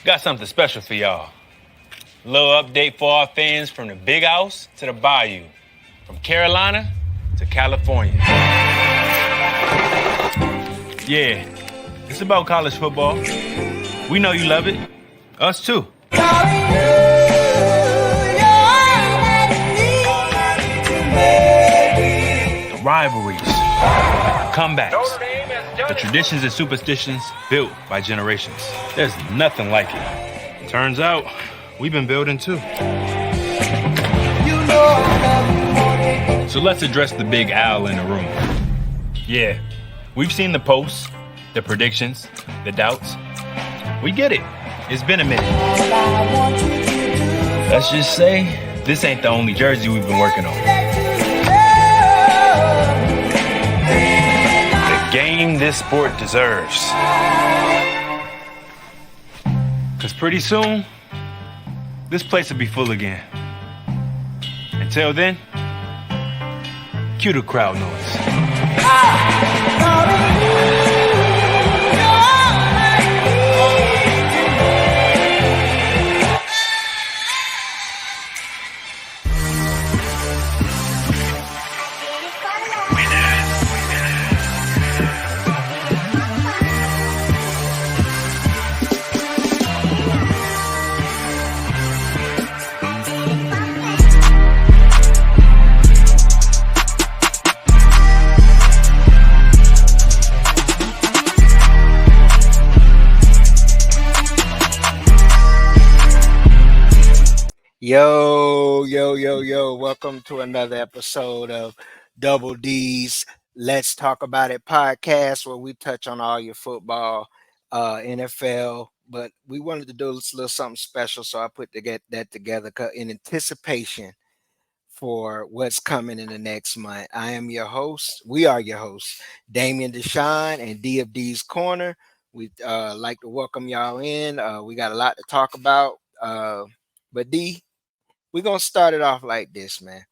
Got something special for y'all. A little update for our fans from the Big House to the Bayou, from Carolina to California. Yeah, it's about college football. We know you love it. Us too. The rivalries, comebacks, the traditions and superstitions built by generations. There's nothing like it. Turns out, we've been building too. So let's address the big owl in the room. Yeah, we've seen the posts, the predictions, the doubts. We get it. It's been a minute. Let's just say, this ain't the only jersey we've been working on. The game this sport deserves. Because pretty soon, this place will be full again. Until then, cue the crowd noise. Yo, welcome to another episode of Double D's Let's Talk About It podcast, where we touch on all your football, NFL, but we wanted to do a little something special, so I put that together in anticipation for what's coming in the next month. I am your host. We are your hosts, Damian Deshawn and D of D's Corner. We like to welcome y'all in. We got a lot to talk about, but D, we're going to start it off like this, man.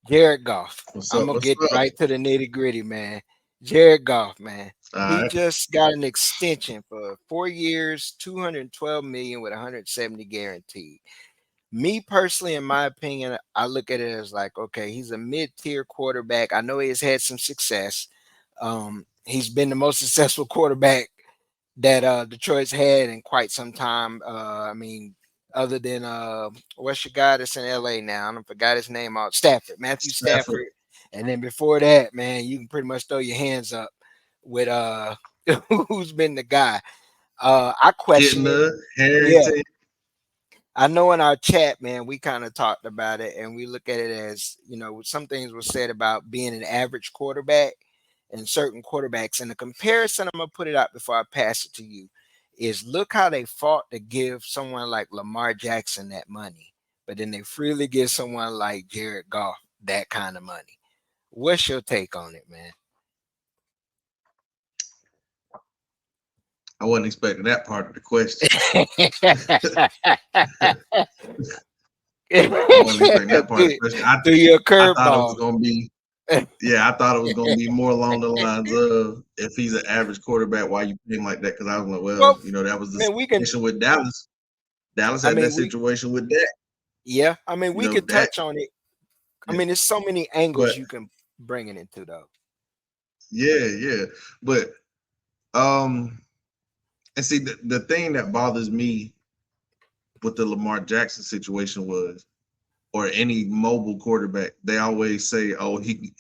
Jerred Goff. I'm going to get right to the nitty gritty, man. Jerred Goff, man. He just got an extension for 4 years, $212 million with $170 guaranteed. Me personally, in my opinion, I look at it as like, okay, he's a mid-tier quarterback. I know he's had some success. He's been the most successful quarterback that Detroit's had in quite some time. Other than what's your guy that's in LA now? I forgot his name out. Matthew Stafford. And then before that, man, you can pretty much throw your hands up with who's been the guy. I question it. I know in our chat, man, we kind of talked about it and we look at it as, some things were said about being an average quarterback and certain quarterbacks. And the comparison, I'm gonna put it out before I pass it to you, is look how they fought to give someone like Lamar Jackson that money, but then they freely give someone like Jerred Goff that kind of money. What's your take on it, man? I wasn't expecting that part of the question. I threw you a curveball. I thought it was going to be, I thought it was going to be more along the lines of if he's an average quarterback, why you pay him like that? Because I was like, that was the situation with Dallas. Dallas had that situation with Dak. Yeah, we could touch on it. There's so many angles you can bring it into, though. Yeah. But, and see, the thing that bothers me with the Lamar Jackson situation was, or any mobile quarterback, they always say, "Oh, you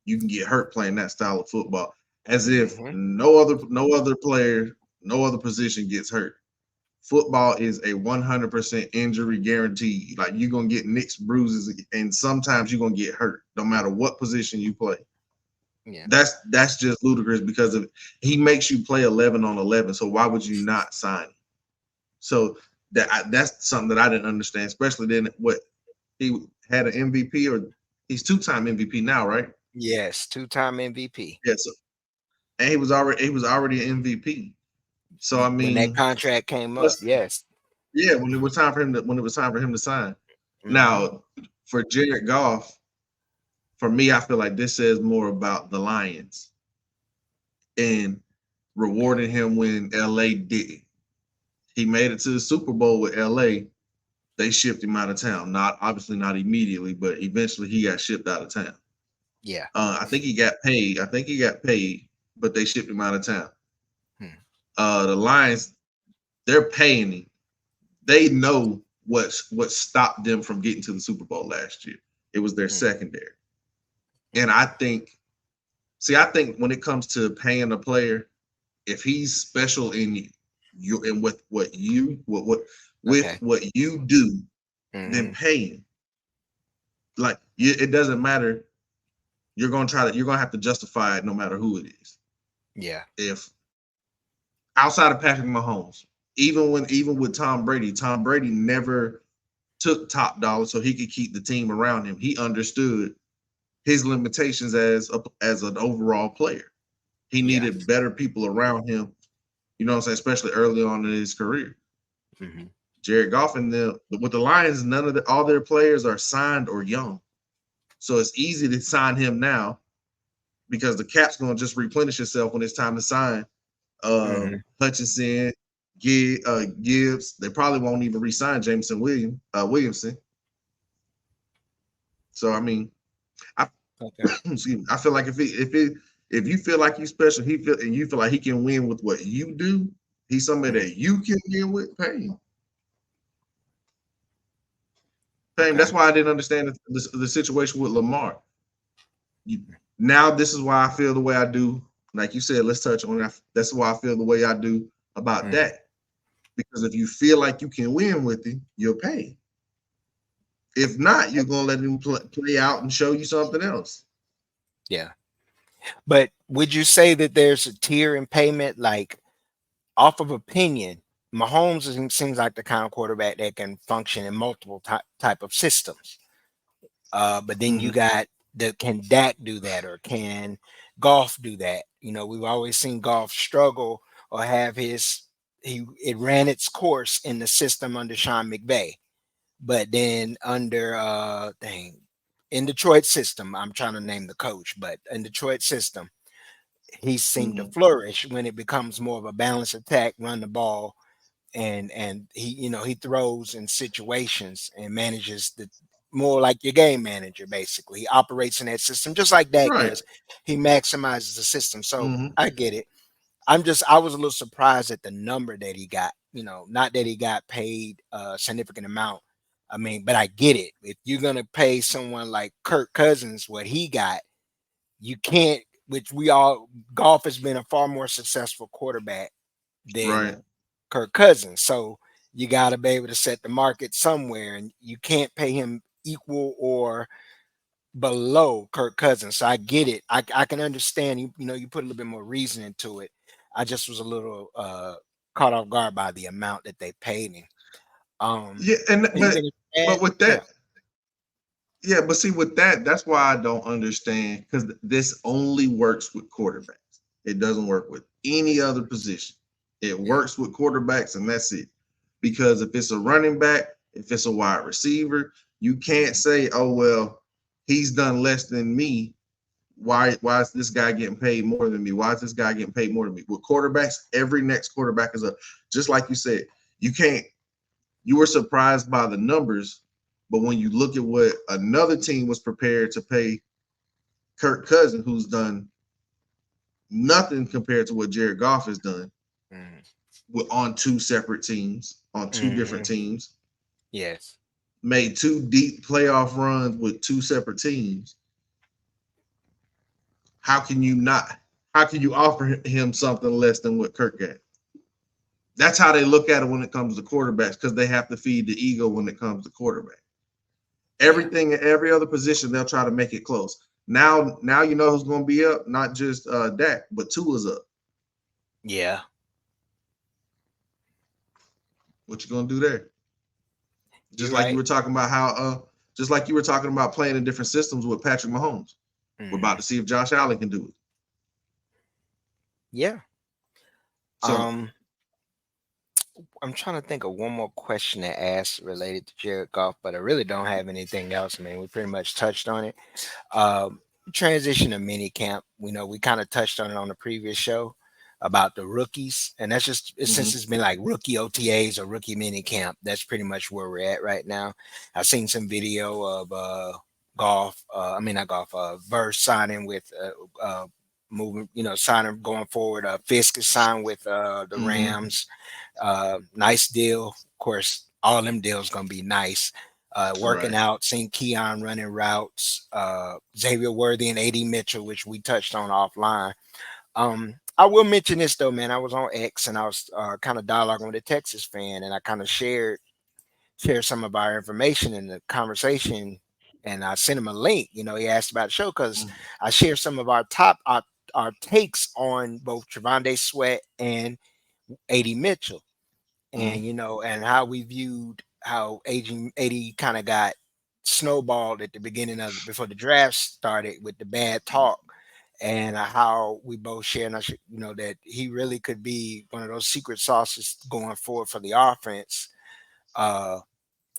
can get hurt playing that style of football," as if no other player, no other position gets hurt. Football is a 100% injury guarantee. Like, you're gonna get nicks, bruises, and sometimes you're gonna get hurt, no matter what position you play. Yeah, that's just ludicrous because he makes you play 11 on 11. So why would you not sign him? So that's something that I didn't understand, especially then what he had an MVP, or he's two-time MVP now, right? Yes, two-time MVP. Yes, and he was already an MVP. So when that contract came up, yes, yeah, when it was time for him to sign. Now, for Jerred Goff, for me, I feel like this says more about the Lions and rewarding him when LA didn't. He made it to the Super Bowl with LA. They shipped him out of town. Obviously not immediately, but eventually he got shipped out of town. Yeah. I think he got paid. But they shipped him out of town. The Lions, they're paying him. They know what stopped them from getting to the Super Bowl last year. It was their secondary. And I think when it comes to paying a player, if he's special in you and with what you do, then pay him. Like it doesn't matter. You're gonna have to justify it no matter who it is. Yeah. If outside of Patrick Mahomes, even with Tom Brady never took top dollar so he could keep the team around him. He understood his limitations as an overall player. He needed better people around him, you know what I'm saying, especially early on in his career. Jerred Goff and with the Lions, all their players are signed or young. So it's easy to sign him now because the cap's going to just replenish itself when it's time to sign Hutchinson, Gibbs. They probably won't even re-sign Jameson Williamson. So I mean, excuse me, I feel like if you feel like you special, and you feel like he can win with what you do, he's somebody that you can win with. Pay him. That's why I didn't understand the situation with Lamar. Now this is why I feel the way I do. Like you said, let's touch on that. That's why I feel the way I do about that. Because if you feel like you can win with him, you'll pay. If not, you're gonna let him play out and show you something else. Yeah. But would you say that there's a tier in payment, like off of opinion? Mahomes seems like the kind of quarterback that can function in multiple type of systems. But then you got can Dak do that, or can Goff do that? You know, we've always seen Goff struggle or have it ran its course in the system under Sean McVay. But then under in Detroit system, I'm trying to name the coach, but in Detroit system, he seemed to flourish when it becomes more of a balanced attack, run the ball, and he throws in situations and manages the more like your game manager. Basically, he operates in that system just like Dak does. He maximizes the system. So I get it. I was a little surprised at the number that he got. You know, not that he got paid a significant amount. I mean, but I get it. If you're gonna pay someone like Kirk Cousins what he got, you can't. Which Goff has been a far more successful quarterback than Kirk Cousins. So you got to be able to set the market somewhere, and you can't pay him equal or below Kirk Cousins. So I get it. I can understand. You put a little bit more reason into it. I just was a little caught off guard by the amount that they paid him. But with that, but see, with that's why I don't understand, because this only works with quarterbacks. It doesn't work with any other position. It works with quarterbacks, and that's it. Because if it's a running back, if it's a wide receiver, you can't say, "Oh well, he's done less than me. Why is this guy getting paid more than me? Why is this guy getting paid more than me?" With quarterbacks, every next quarterback is just like you said. You were surprised by the numbers, but when you look at what another team was prepared to pay Kirk Cousins, who's done nothing compared to what Jerred Goff has done, on two separate teams, on two different teams. Yes. Made two deep playoff runs with two separate teams. How can you offer him something less than what Kirk got? That's how they look at it when it comes to quarterbacks, because they have to feed the ego when it comes to quarterback. Everything in every other position, they'll try to make it close. Now you know who's going to be up, not just Dak, but Tua's up. Yeah. What you going to do there? Just like you were talking about playing in different systems with Patrick Mahomes. We're about to see if Josh Allen can do it. Yeah. So I'm trying to think of one more question to ask related to Jerred Goff, but I really don't have anything else, man. We pretty much touched on it. Transition to minicamp. We kind of touched on it on the previous show, about the rookies, and that's just Hmm. since it's been like rookie OTAs or rookie mini camp. That's pretty much where we're at right now. I've seen some video of golf. I mean not golf. Verse signing with moving. Signing going forward. Fisk is signed with the Hmm. Rams. Nice deal. Of course, all them deals gonna be nice. Working Right. out, seeing Keon running routes, Xavier Worthy and AD Mitchell, which we touched on offline. I will mention this though, man. I was on X and I was kind of dialoguing with a Texas fan, and I kind of shared some of our information in the conversation, and I sent him a link. He asked about the show because I shared some of our takes on both Trevonde Sweat and AD Mitchell, Hmm. and and how we viewed how aging AD kind of got snowballed at the beginning of before the draft started with the bad talk, and how we both share, and that he really could be one of those secret sauces going forward for the offense. Uh,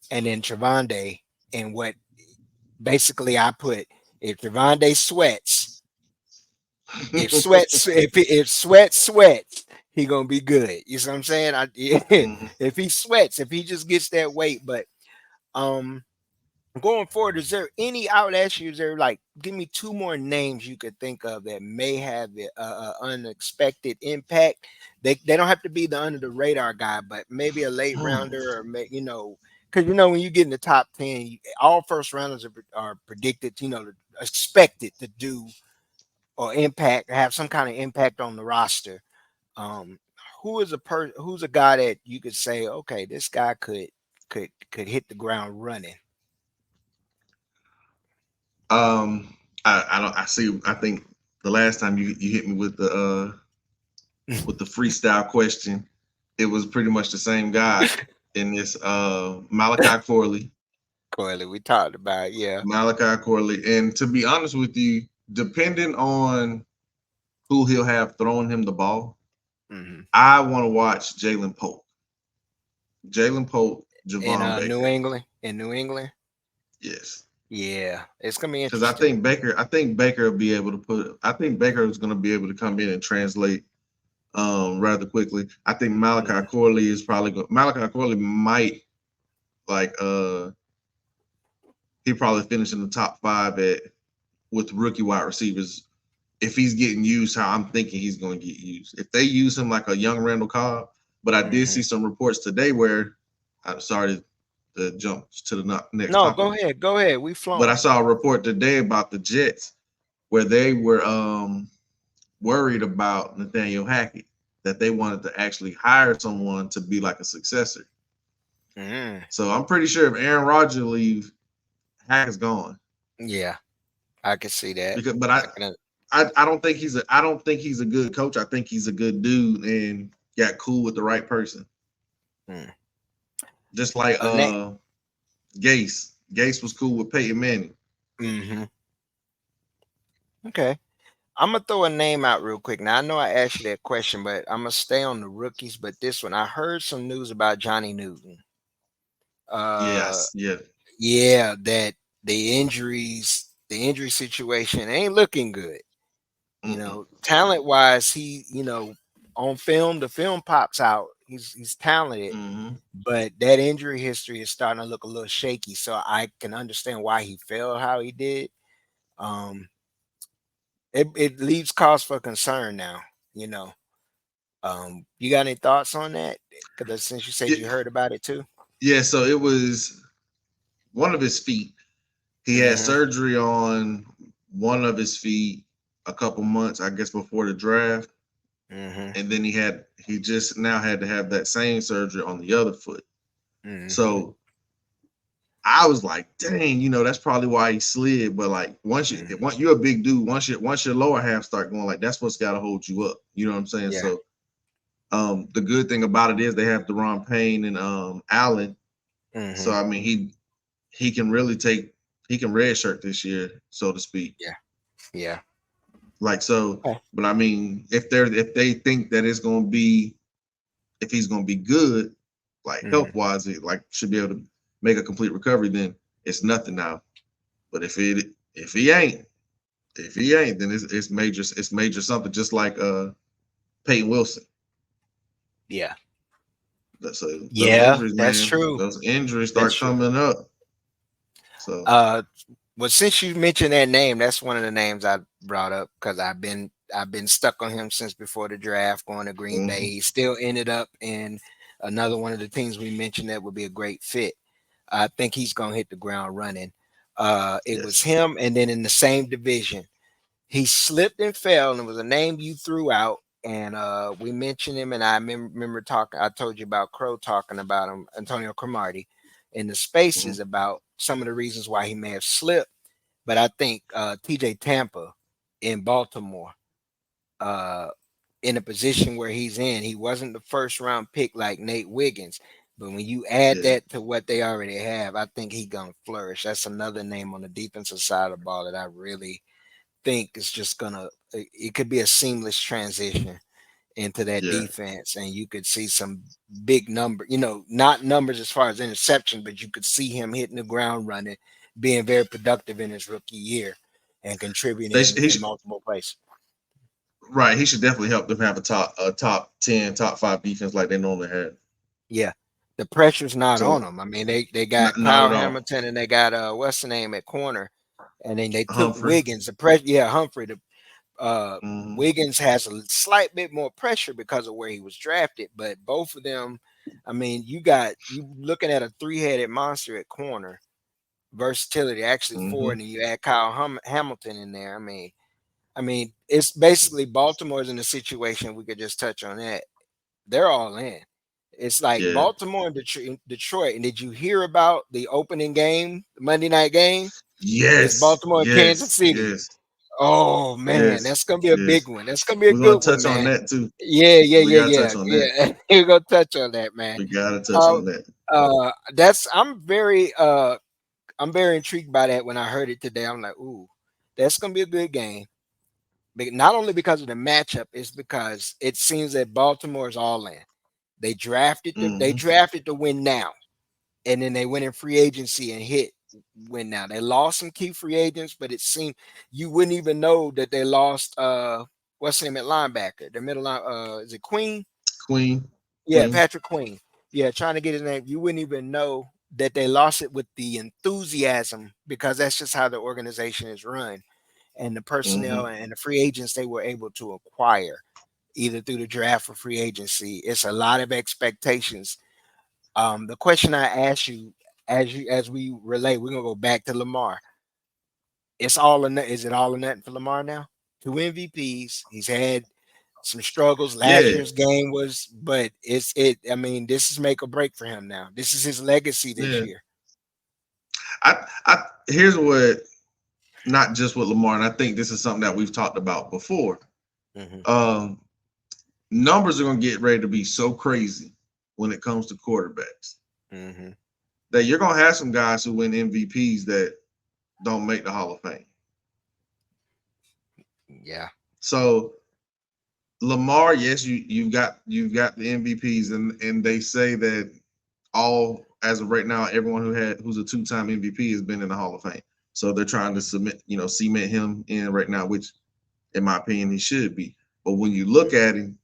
and then Trevonde, and what basically I put, if Trevonde sweats, if sweats, he gonna be good. You see what I'm saying? Hmm. If he sweats, if he just gets that weight, but um going forward, is there any? I would ask you, is there like, give me two more names you could think of that may have a unexpected impact. They don't have to be the under the radar guy, but maybe a late rounder, or because when you get in the top 10, all first rounders are predicted, expected to do or have some kind of impact on the roster. Um, who's a guy that you could say, okay, this guy could hit the ground running. Um, I don't. I see. I think the last time you hit me with the freestyle question, it was pretty much the same guy in this Malachi Corley. Coily, we talked about, yeah. Malachi Corley. And to be honest with you, depending on who he'll have throwing him the ball, Hmm. I want to watch Jalen Pope. Jalen Pope, In Javon New Baker. England, in New England, Yes. yeah, it's gonna be Because I interesting. think Baker will be able to I think Baker is going to be able to come in and translate rather quickly. I think Mhm. Malachi Corley might like he probably finish in the top 5 at with rookie wide receivers if he's getting used how I'm thinking he's going to get used. If they use him like a young Randall Cobb, but I did see Mhm. some reports today where I'm sorry to jump to the next No, topic, go ahead. We but I flowing. saw a report today about the Jets where they were worried about Nathaniel Hackett, that they wanted to actually hire someone to be like a successor. Mhm. So I'm pretty sure if Aaron Rodgers leaves, Hackett's gone. Yeah, I can see that. Because, but I can. I don't think he's a good coach. I think he's a good dude and got cool with the right person. Mm. Just like Gase. Gase was cool with Peyton Manning. Hmm. Okay, I'm gonna throw a name out real quick. Now I know I asked you that question, but I'm gonna stay on the rookies. But this one, I heard some news about Johnny Newton. Uh, Yes, yeah. yeah, that the injury situation ain't looking good. Mm-mm. Talent wise, he, on film, the film pops out. He's talented, Mm-hmm. but that injury history is starting to look a little shaky. So I can understand why he fell how he did. Um, it leaves cause for concern now. You know, you got any thoughts on that? Because since you said Yeah, you heard about it too. yeah, so it was one of his feet. He had Mm-hmm. surgery on one of his feet a couple months, I guess, before the draft. Mm-hmm. And then he just now had to have that same surgery on the other foot. Mm-hmm. So I was like, dang, that's probably why he slid. But like Mm-hmm. once you're a big dude, once your lower half start going, like that's what's gotta hold you up. You know what I'm saying? Yeah. So the good thing about it is they have Deron Payne and Allen. So Mm-hmm. I mean he can really he can redshirt this year, so to speak. Yeah. Yeah. Like so, Okay. but I mean, if they think that it's gonna be if he's gonna be good, like Mm-hmm. health wise, it like should be able to make a complete recovery, then it's nothing now. But if he ain't, then it's major something. Just like Peyton Wilson. Yeah. Those Yeah, injuries, that's man. true. Those injuries That's start true. coming up. So Well, since you mentioned that name, that's one of the names I brought up because I've been stuck on him since before the draft, going to Green Bay. He still ended up in another one of the teams we mentioned that would be a great fit. I think he's gonna hit the ground running. It was yes. him, and then in the same division, he slipped and fell, and it was a name you threw out. And we mentioned him, and I remember talking. I told you about Crow talking about him, Antonio Cromartie, in the spaces about some of the reasons why he may have slipped. But I think TJ Tampa in Baltimore, uh, in a position where he's in, he wasn't the first round pick like Nate Wiggins. But when you add Yeah. that to what they already have, I think he's gonna flourish. That's another name on the defensive side of the ball that I really think is just gonna. It could be a seamless transition into that Yeah. defense, and you could see some big number. Not numbers as far as interception, but you could see him hitting the ground running, being very productive in his rookie year, and contributing They in multiple places. right. He should definitely help them have a top 10, top 5 defense like they normally have. Yeah. The pressure's not on So them. I mean, they got not Kyle at all. Hamilton and they got what's the name at corner, and then they took Humphrey. Wiggins. The pressure, yeah, Humphrey. Mm-hmm. Wiggins has a slight bit more pressure because of where he was drafted, but both of them, I mean, you looking at a three-headed monster at corner, versatility, actually four, Mm-hmm. and then you add Kyle Hamilton in there. I mean, it's basically Baltimore's in a situation. We could just touch on that. They're all in. It's like Yeah. Baltimore and Detroit. And did you hear about the opening game, the Monday night game? It's Yes. Baltimore and Kansas Yes. City. Yes. Oh man, Yes. that's gonna be a big Yes. one. That's gonna be a We're gonna good one, touch on man. that too. Yeah, yeah, We yeah, gotta yeah, touch on that. yeah. We're gonna touch on that, man. We gotta touch Uh, on that. that's I'm very intrigued by that when I heard it today. I'm like, ooh, that's gonna be a good game. But not only because of the matchup, it's because it seems that Baltimore's all in. They Mm-hmm. drafted to win now, and then they went in free agency and hit win now. They lost some key free agents, but it seemed you wouldn't even know that they lost what's his name at linebacker, the middle line, is it Queen? Queen. Yeah, Patrick Queen. Yeah, trying to get his name. You wouldn't even know that they lost it with the enthusiasm because that's just how the organization is run. And the Mm-hmm. personnel and the free agents they were able to acquire either through the draft or free agency. It's a lot of expectations. The question I ask you as we relate, we're gonna go back to Lamar. It's all or nothing. Is it all or nothing for Lamar now? 2 MVPs. He's had some struggles. Last Yeah. year's game was, but it's it. I mean, this is make or break for him now. This is his legacy this Yeah. year. I here's what, not just with Lamar, and I think this is something that we've talked about before. Mm-hmm. Numbers are gonna get ready to be so crazy when it comes to quarterbacks Mm-hmm. that you're gonna have some guys who win MVPs that don't make the Hall of Fame. Yeah. So Lamar, yes, you've got the MVPs, and they say that all as of right now, everyone who's a 2-time MVP has been in the Hall of Fame. So they're trying to cement him in right now, which in my opinion he should be. But when you look at him,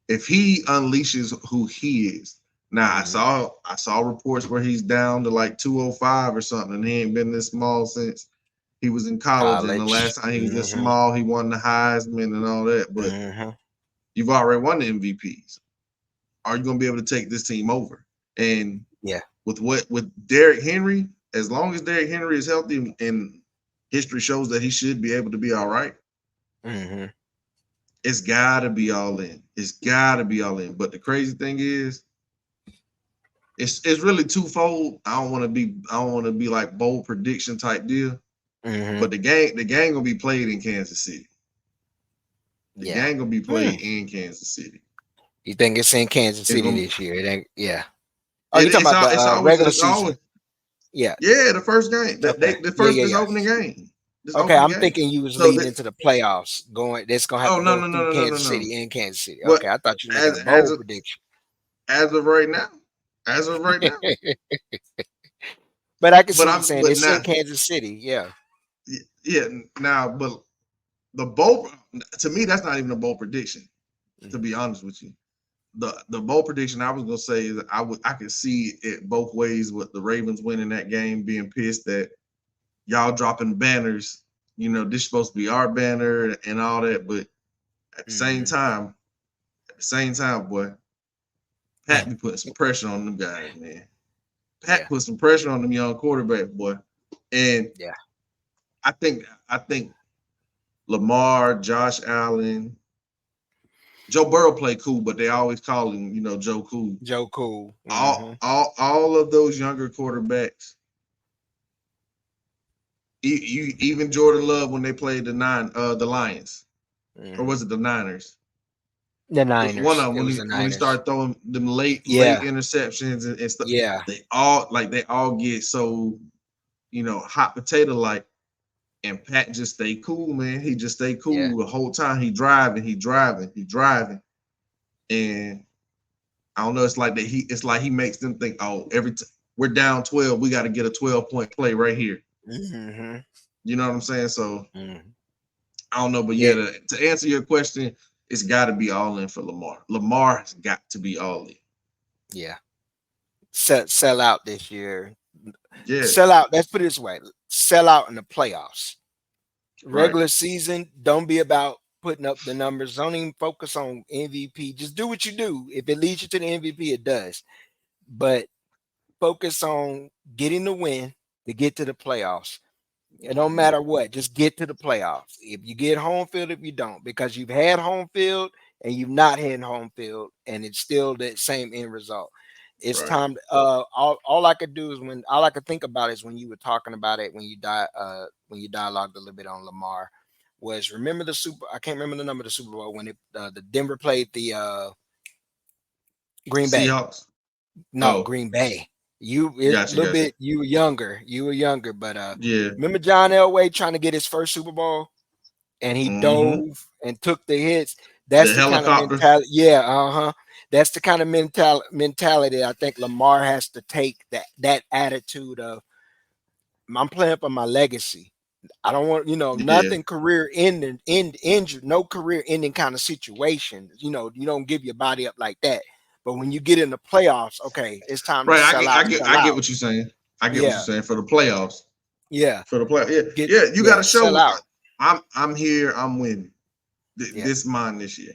if he unleashes who he is, now Mm-hmm. I saw reports where he's down to like 205 or something, and he ain't been this small since he was in college. And the College. last time he was this Mm-hmm. small, he won the Heisman and all that. But Mm-hmm. you've already won the MVPs. Are you going to be able to take this team over? And Yeah. with Derrick Henry, as long as Derrick Henry is healthy, and history shows that he should be able to be all right, Mm-hmm. it's got to be all in. It's got to be all in. But the crazy thing is, it's really twofold. I don't want to be like bold prediction type deal. Mm-hmm. But the game gonna be played in Kansas City. The Yeah. game gonna be played in Kansas City. You think it's in Kansas It's City gonna, this year? It ain't. Yeah. Oh, you talking it's about all the regular season? Yeah. yeah, the first game. Okay. This Yeah. opening game. This Okay, opening I'm game. thinking you was So leading into the playoffs. That's gonna have oh to no go no no through no no no Kansas no. City and Kansas City. But Okay, I thought you were making as a as bold of, prediction. as of right now, as of right now. But I can see But what you're I'm saying. but It's in now Kansas City. Yeah. yeah now but the bowl, to me, that's not even a bold prediction. To Mhm. be honest with you, the bold prediction I was gonna say is I could see it both ways with the Ravens winning that game, being pissed that y'all dropping banners. This supposed to be our banner and all that, but at the same Mhm. time, boy, Pat be putting some pressure on them guys, man. Pat Yeah, put some pressure on them young quarterbacks, boy. And yeah. I think Lamar, Josh Allen, Joe Burrow play cool, but they always call him, Joe Cool. Joe Cool. All Mhm. all of those younger quarterbacks, even Jordan Love when they played the Lions, or Mhm. was it the Niners? The One Niners. of them It when was he the when he Niners. started throwing them late Yeah, interceptions and stuff. yeah, They all get so hot potato like, and Pat just stay cool, man. He just stay yeah. cool the whole time. He driving, and I don't know. It's like that. He makes them think, oh, we're down 12, we got to get a 12-point play right here. Mhm. You know what I'm saying? So Mhm. I don't know, but yeah, Yeah, to answer your question, it's got to be all in for Lamar. Lamar has got to be all in. yeah. Sell out this year. Sell Yes, out. Let's put it this way: sell out in the playoffs. right. Regular season, don't be about putting up the numbers. Don't even focus on MVP. Just do what you do. If it leads you to the MVP, it does. But focus on getting the win to get to the playoffs. It don't matter what, just get to the playoffs. If you get home field, if you don't, because you've had home field and you've not had home field, and it's still the same end result. It's Right. time. All I could do is all I could think about is when you were talking about it when you dialogued a little bit on Lamar, was remember the Super. I can't remember the number of the Super Bowl when the Denver played the Green Bay. Seahawks. No, Oh, Green Bay. You a gotcha, little gotcha. bit. You were younger. You were younger, but Yeah. remember John Elway trying to get his first Super Bowl, and he Mm-hmm. dove and took the hits. The That's the kind of helicopter. mentality. Yeah, That's the kind of mentality I think Lamar has to take. That attitude of I'm playing for my legacy. I don't want, Yeah. nothing career ending, injured, no career ending kind of situation. You don't give your body up like that. But when you get in the playoffs, okay, it's time to Right. I sell get. I out, get. sell I get out. what you're saying. I get what you're Yeah, saying for the playoffs. yeah, For the play. Yeah. get Yeah. You got to yeah, show sell me. out. I'm here. I'm winning. Yeah. This mine this year.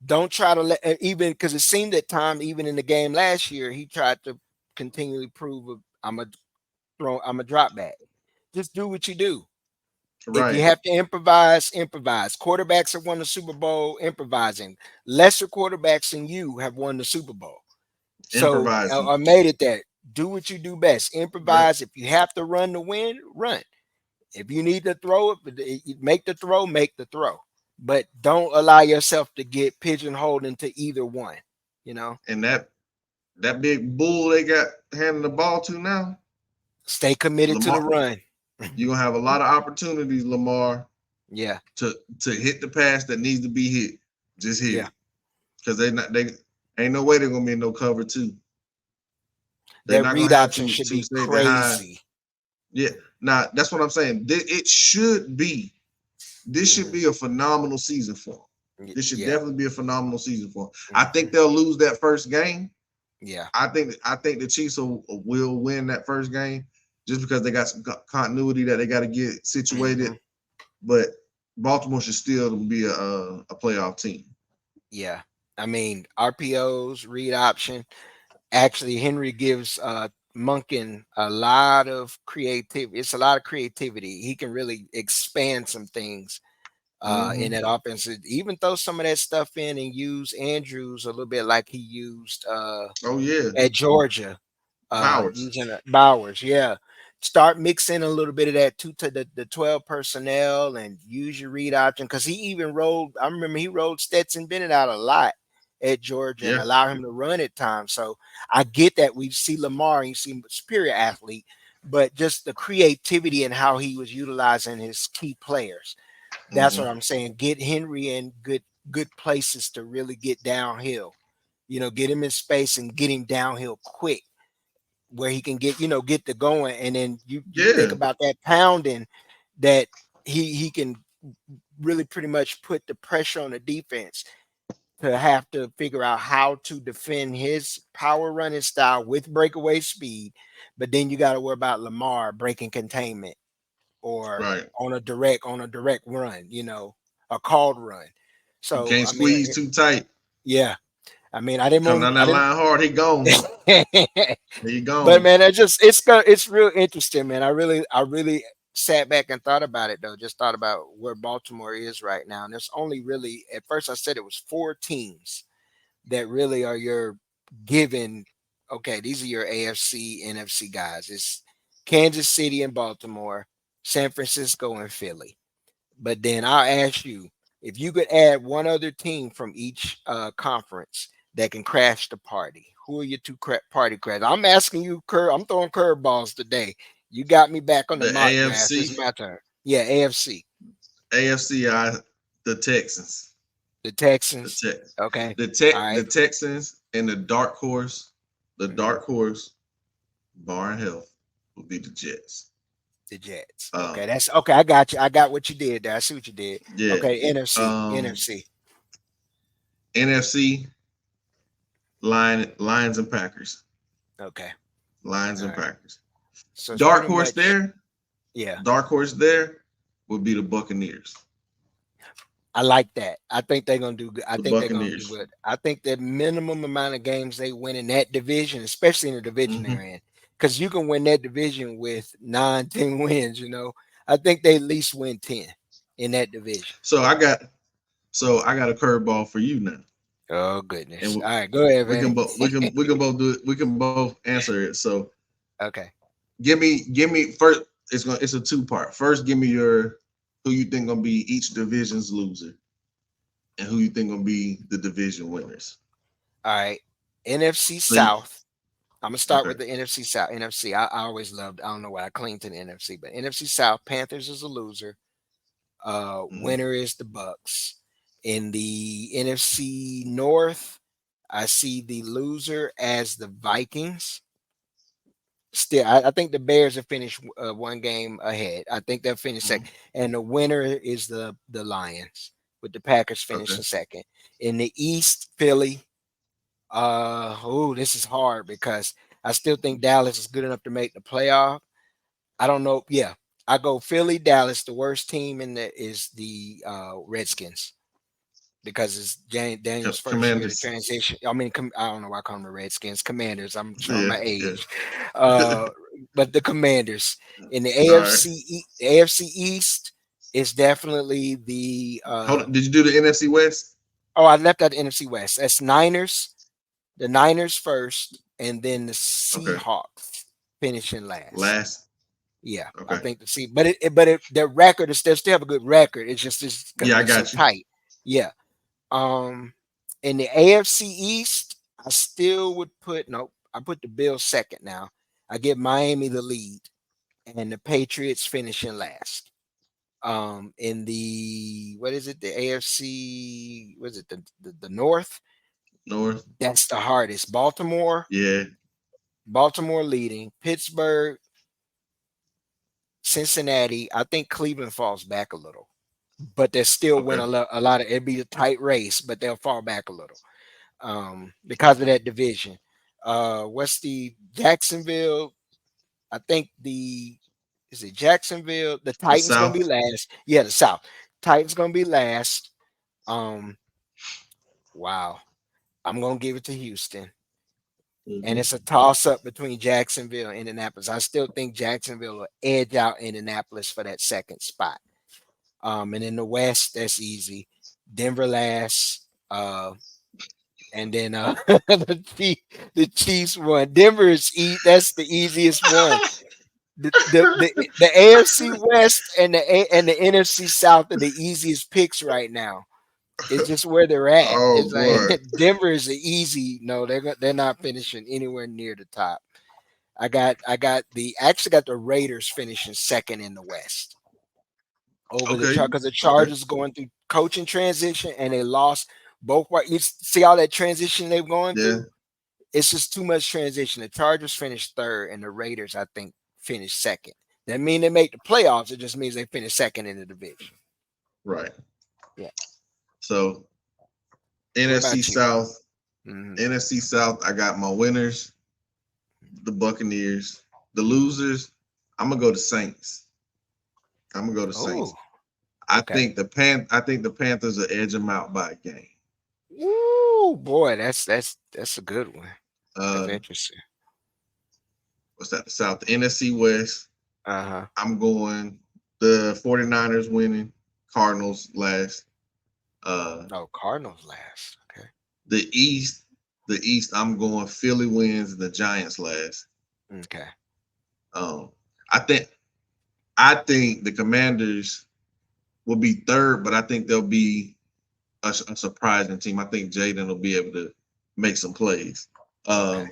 Don't try to even because it seemed at time, even in the game last year, he tried to continually prove I'm a drop back. Just do what you do. If you Right. have to improvise, improvise. Quarterbacks have won the Super Bowl improvising. Lesser quarterbacks than you have won the Super Bowl. So Improvising. I made it that. Do what you do best. Right. Improvise. If you have to run to win, run. If you need to throw it, make the throw, make the throw. But don't allow yourself to get pigeonholed into either one. You know, And that big bull they got handing the ball to now, stay committed to the Lamar. run. You're gonna have a lot of opportunities, Lamar, Yeah, to hit the pass that needs to be hit. Just hit yeah. it. Because they ain't no way they're gonna be in no cover two. They're That not gonna read have option two should two be stay behind. crazy. Yeah. Now that's what I'm saying. It should be. This should Mhm. be a phenomenal season for them. This should Yeah. definitely be a phenomenal season for them. I think Mhm. they'll lose that first game. Yeah. I think the Chiefs will win that first game just because they got some continuity that they got to get situated. Mhm. But Baltimore should still be a playoff team. Yeah. I mean, RPOs, read option. Actually, Henry gives Monken a lot of creativity. It's a lot of creativity. He can really expand some things in Mm-hmm. that offense. Even throw some of that stuff in and use Andrews a little bit like he used Oh yeah, at Georgia, Bowers. using Bowers. Yeah. Start mixing a little bit of that too to the 12 personnel and use your read option. Cause he even rolled, I remember he rolled Stetson Bennett out a lot at Georgia and Yeah. allow him to run at times. So I get that we see Lamar and you see superior athlete, but just the creativity and how he was utilizing his key players. That's what Mm-hmm. I'm saying. Get Henry in good places to really get downhill. Get him in space and get him downhill quick where he can get the going. And then you think Yeah. about that pounding that he can really pretty much put the pressure on the defense to have to figure out how to defend his power running style with breakaway speed. But then you got to worry about Lamar breaking containment or Right. on a direct run, a called run. You So can't I mean, squeeze too tight. yeah. I mean, Come down that line hard, he gone. He but gone. man, it's real interesting, man. I really sat back and thought about it though. Just thought about where Baltimore is right now. And there's only really at first I said it was 4 teams that really are your given. Okay, these are your AFC, NFC guys. It's Kansas City and Baltimore, San Francisco and Philly. But then I'll ask you if you could add one other team from each conference that can crash the party. Who are your two party crash? I'm asking you, I'm throwing curveballs today. You got me back on the The mock draft. It's AFC, my turn. Yeah, AFC. AFC, the Texans, The the Texans. Tex, Okay. All the right. Texans, and the Mhm. dark horse, barring health, will be the Jets. The Jets. Okay, Um, that's okay. I got you. I got what you did there. I see what you did. yeah. Okay, NFC. Um, NFC. NFC, Lions and Packers. Okay. Lions All and right. Packers. So it's Dark pretty horse much, there, yeah. dark horse there would be the Buccaneers. I like that. I think they're gonna do good. I The think they're gonna do Buccaneers. good. I think the minimum amount of games they win in that division, especially in the division they're Hmm. in, because you can win that division with 9, 10 wins. I think they at least win 10 in that division. So I got a curveball for you now, Oh goodness! and All right, go ahead, we can Vanny. both we can both do it. We can both answer it. So Okay. give me first. It's a two part. First, give me your who you think gonna be each division's loser, and who you think gonna be the division winners. All right. NFC So you, South. I'm gonna start okay. with the NFC South. NFC. I always loved. I don't know why I cling to the NFC, but NFC South. Panthers is a loser. Hmm. Winner is the Bucks. In the NFC North, I see the loser as the Vikings. Still, I think the Bears have finished one game ahead. I think they'll finish second, and the winner is the Lions, with the Packers Okay. finishing second. In the East, Philly. This is hard because I still think Dallas is good enough to make the playoff. I don't know. Yeah, I go Philly, Dallas. The worst team in the is the Redskins because it's Daniel's first year to Commanders. transition. I mean, I don't know why I call them the Redskins. Commanders. I'm showing Yeah. my Yeah. age. But the Commanders in the All right. AFC East is definitely the. Hold on. Did you do the NFC West? Oh, I left out the NFC West. That's Niners. The Niners first, and then the Okay. Seahawks finishing last. Last. Yeah, I Okay. think their record is they still have a good record. It's going to Yeah, I be so got you. tight. Yeah. In the AFC East, I still would put no. I put the Bills second now. I give Miami the lead, and the Patriots finishing last. In the what is it? The AFC? Was it the North? North. That's the hardest. Baltimore Yeah. leading. Pittsburgh, Cincinnati. I think Cleveland falls back a little, but they still win Okay. a lot of. It'd be a tight race, but they'll fall back a little because of that division. What's the Jacksonville? I think the is it Jacksonville? The The Titans gonna be South. last. Yeah, the South. Titans gonna be last. Um, wow. I'm gonna give it to Houston. And Hmm. it's a toss up between Jacksonville and Indianapolis. I still think Jacksonville will edge out Indianapolis for that second spot. And in the West, that's easy. Denver last, and then the Chiefs won. Denver is that's the easiest one. The AFC West and the NFC South are the easiest picks right now. It's just where they're at. Oh It's boy. like Denver is the easy. No, they're not finishing anywhere near the top. I actually got the Raiders finishing second in the West over the Okay. Chargers because the Okay. Chargers going through coaching transition and they lost both. You see all that transition they've gone Yeah. through. It's just too much transition. The Chargers finished third, and the Raiders, I think, finished second. That mean they make the playoffs. It just means they finished second in the division. Right. Yeah. So What NFC about you? South, Mhm. NFC South, I got my winners, the Buccaneers. The losers, I'm gonna go to Saints. I'm gonna go to Oh, Saints. I okay. think I think the Panthers will edge them out by a game. Woo, boy, that's a good one. That's Uh, interesting. what's that? The South, the NFC West. Uh-huh. I'm going the 49ers winning, Cardinals last. Oh, Cardinals last. Okay. The East, I'm going Philly wins, the Giants last. Okay. Um, I think the Commanders will be third, but I think they'll be a surprising team. I think Jaden will be able to make some plays. Okay.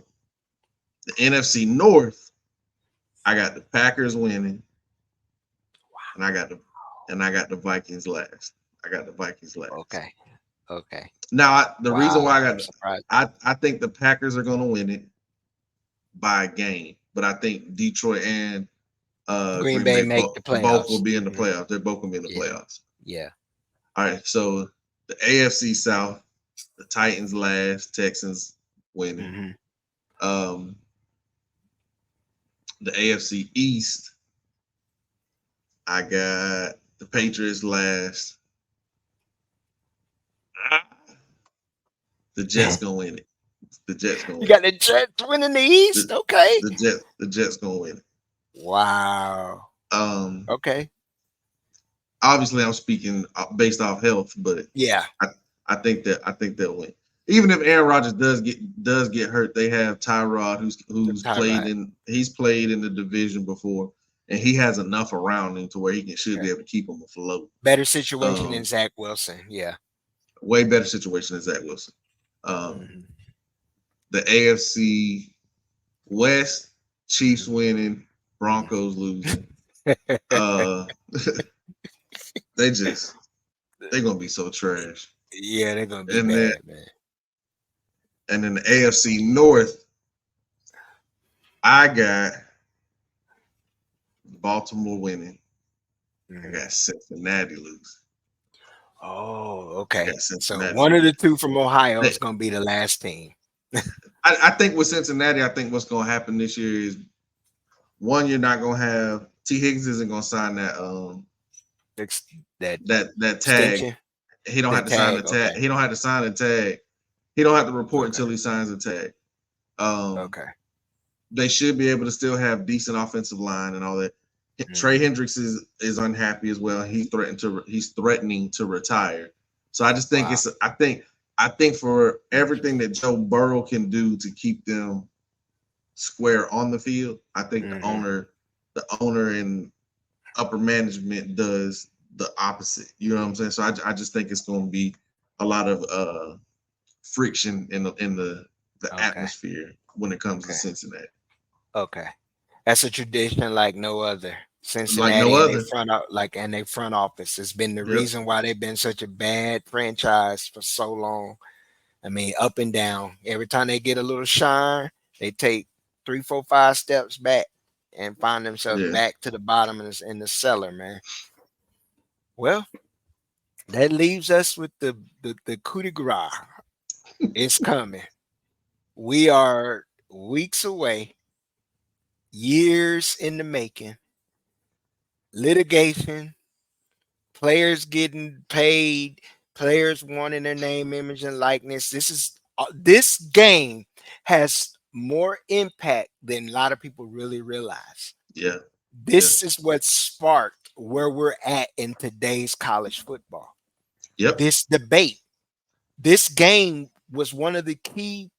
The NFC North, I got the Packers winning, and I got the Vikings last. I got the Vikings last. Okay. Okay. Now, the reason Wow. why I'm surprised. I think the Packers are going to win it by a game, but I think Detroit and Green Green Bay Bay make the both will playoffs. be in the Mhm. playoffs. They're both going to be in the Yeah. playoffs. Yeah. All right, so the AFC South, the Titans last, Texans winning. Mhm. Um, the AFC East, I got the Patriots last. Ah, the Jets gonna win it. The Jets gonna You win got it. the Jets winning the East? The, Okay. the Jets gonna win it. Wow. Um, Okay. obviously I'm speaking based off health, but Yeah. I think they'll win. Even if Aaron Rodgers does get hurt, they have Tyrod who's played Tyrod. in the division before, and he has enough around him to where should Okay. be able to keep him afloat. Better situation than Um, Zach Wilson. Yeah. way better situation than Zach Wilson. Um, Mhm. the AFC West, Chiefs Mhm. winning, Broncos losing. Uh, they're gonna be so trash. Yeah, they're gonna be And then bad, man. the AFC North, I got Baltimore winning. I Mhm. got Cincinnati losing. Oh, I okay. got So Cincinnati one of the losing. two from Ohio They- is gonna be the last team. I think with Cincinnati, I think what's gonna happen this year is one, you're not gonna have T. Higgins isn't gonna sign Ex- That that tag. extension, He don't the have to sign the tag. tag. Okay. He don't have to sign the tag. He don't have to report Okay. until he signs the tag. Um, Okay. they should be able to still have decent offensive line and all that. Trey Mhm. Hendricks is unhappy as well. He's threatening to retire. So I just think Wow. I think for everything that Joe Burrow can do to keep them square on the field, I think Mhm. the owner and upper management does the opposite. You know what I'm saying? So I just think it's going to be a lot of friction in the Okay. atmosphere when it comes to Okay. Cincinnati, Okay. That's a tradition like no other. like no Cincinnati and other. their front office has been the Yep. reason why they've been such a bad franchise for so long. I mean, up and down. Every time they get a little shine, they take 3, 4, 5 steps back and find themselves Yeah. back to the bottom in the cellar, man. Well, that leaves us with the coup de grace. It's coming. We are weeks away, years in the making. Litigation, players getting paid, players wanting their name, image, and likeness. This game has more impact than a lot of people really realize. Yeah. Yeah. This is what sparked where we're at in today's college football. Yep. This debate, this game was one of the key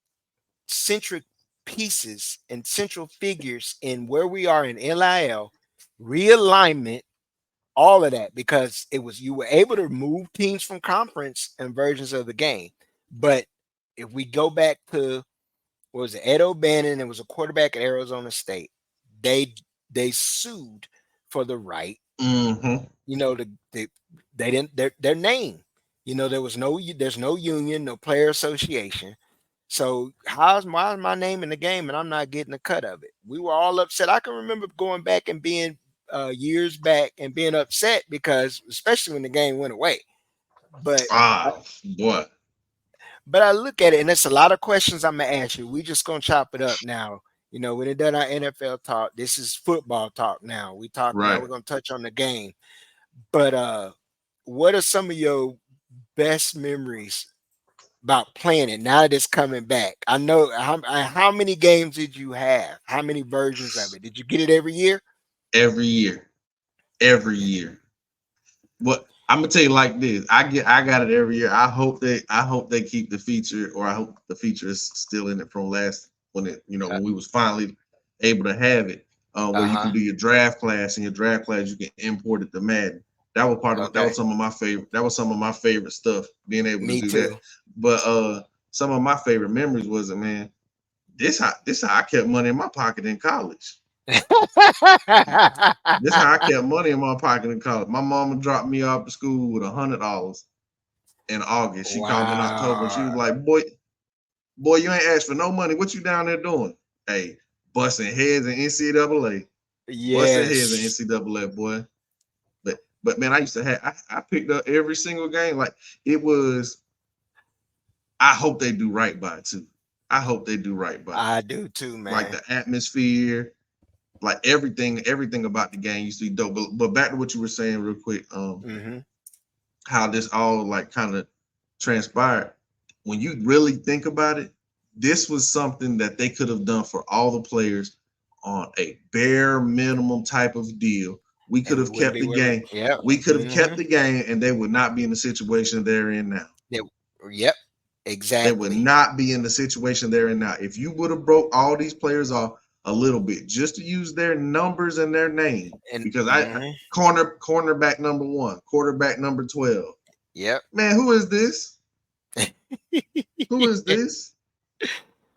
centric pieces and central figures in where we are in NIL realignment, all of that, because you were able to move teams from conference and versions of the game. But if we go back to, what was it, Ed O'Bannon, it was a quarterback at Arizona State. They they sued for the right, Mm-hmm. they didn't their name. There's no union, no player association. So why is my name in the game and I'm not getting a cut of it? We were all upset. I can remember going back and being years back and being upset because, especially when the game went away. But Boy. I look at it, and it's a lot of questions I'm gonna ask you. We just gonna chop it up now. You know, we done our NFL talk. This is football talk now. Now Right. we're gonna touch on the game. But what are some of your best memories about playing it now that it's coming back? I know how many games did you have? How many versions of it? Did you get it every year? Every year. Every year. What I'm gonna tell you like this. I got it every year. I hope they keep the feature, or I hope the feature is still in it from last when it, Uh, when we was finally able to have it. Where you can uh-huh. do your draft class, and your draft class you can import it to Madden. That was Okay. some of my favorite. That was some of my favorite stuff, being able to Me do that. too. But some of my favorite memories was it, man. This how I kept money in my pocket in college. This how I kept money in my pocket in college. My mama dropped me off to school with $100 in August. She called me in October and she was Wow. like, boy, you ain't asked for no money. What you down there doing? Hey, busting heads in NCAA. Busting heads in Yes. NCAA, boy. But man, I used to have I picked up every single game. Like it was, I hope they do right by it too. I hope they do right by it. I do too, Like man. the atmosphere, like everything about the game used to be dope. But back to what you were saying real quick, Hmm. how this all like kind of transpired. When you really think about it, this was something that they could have done for all the players on a bare minimum type of deal. We could And we have wouldn't kept be the where we. game. Yep. We could have kept Hmm. the game, and they would not be in the situation they're in now. Yep. They would Exactly. not be in the situation they're in now. If you would have broke all these players off a little bit, just to use their numbers and their name, And because cornerback number 1, quarterback number 12. yep. Man, who is this? Who is this?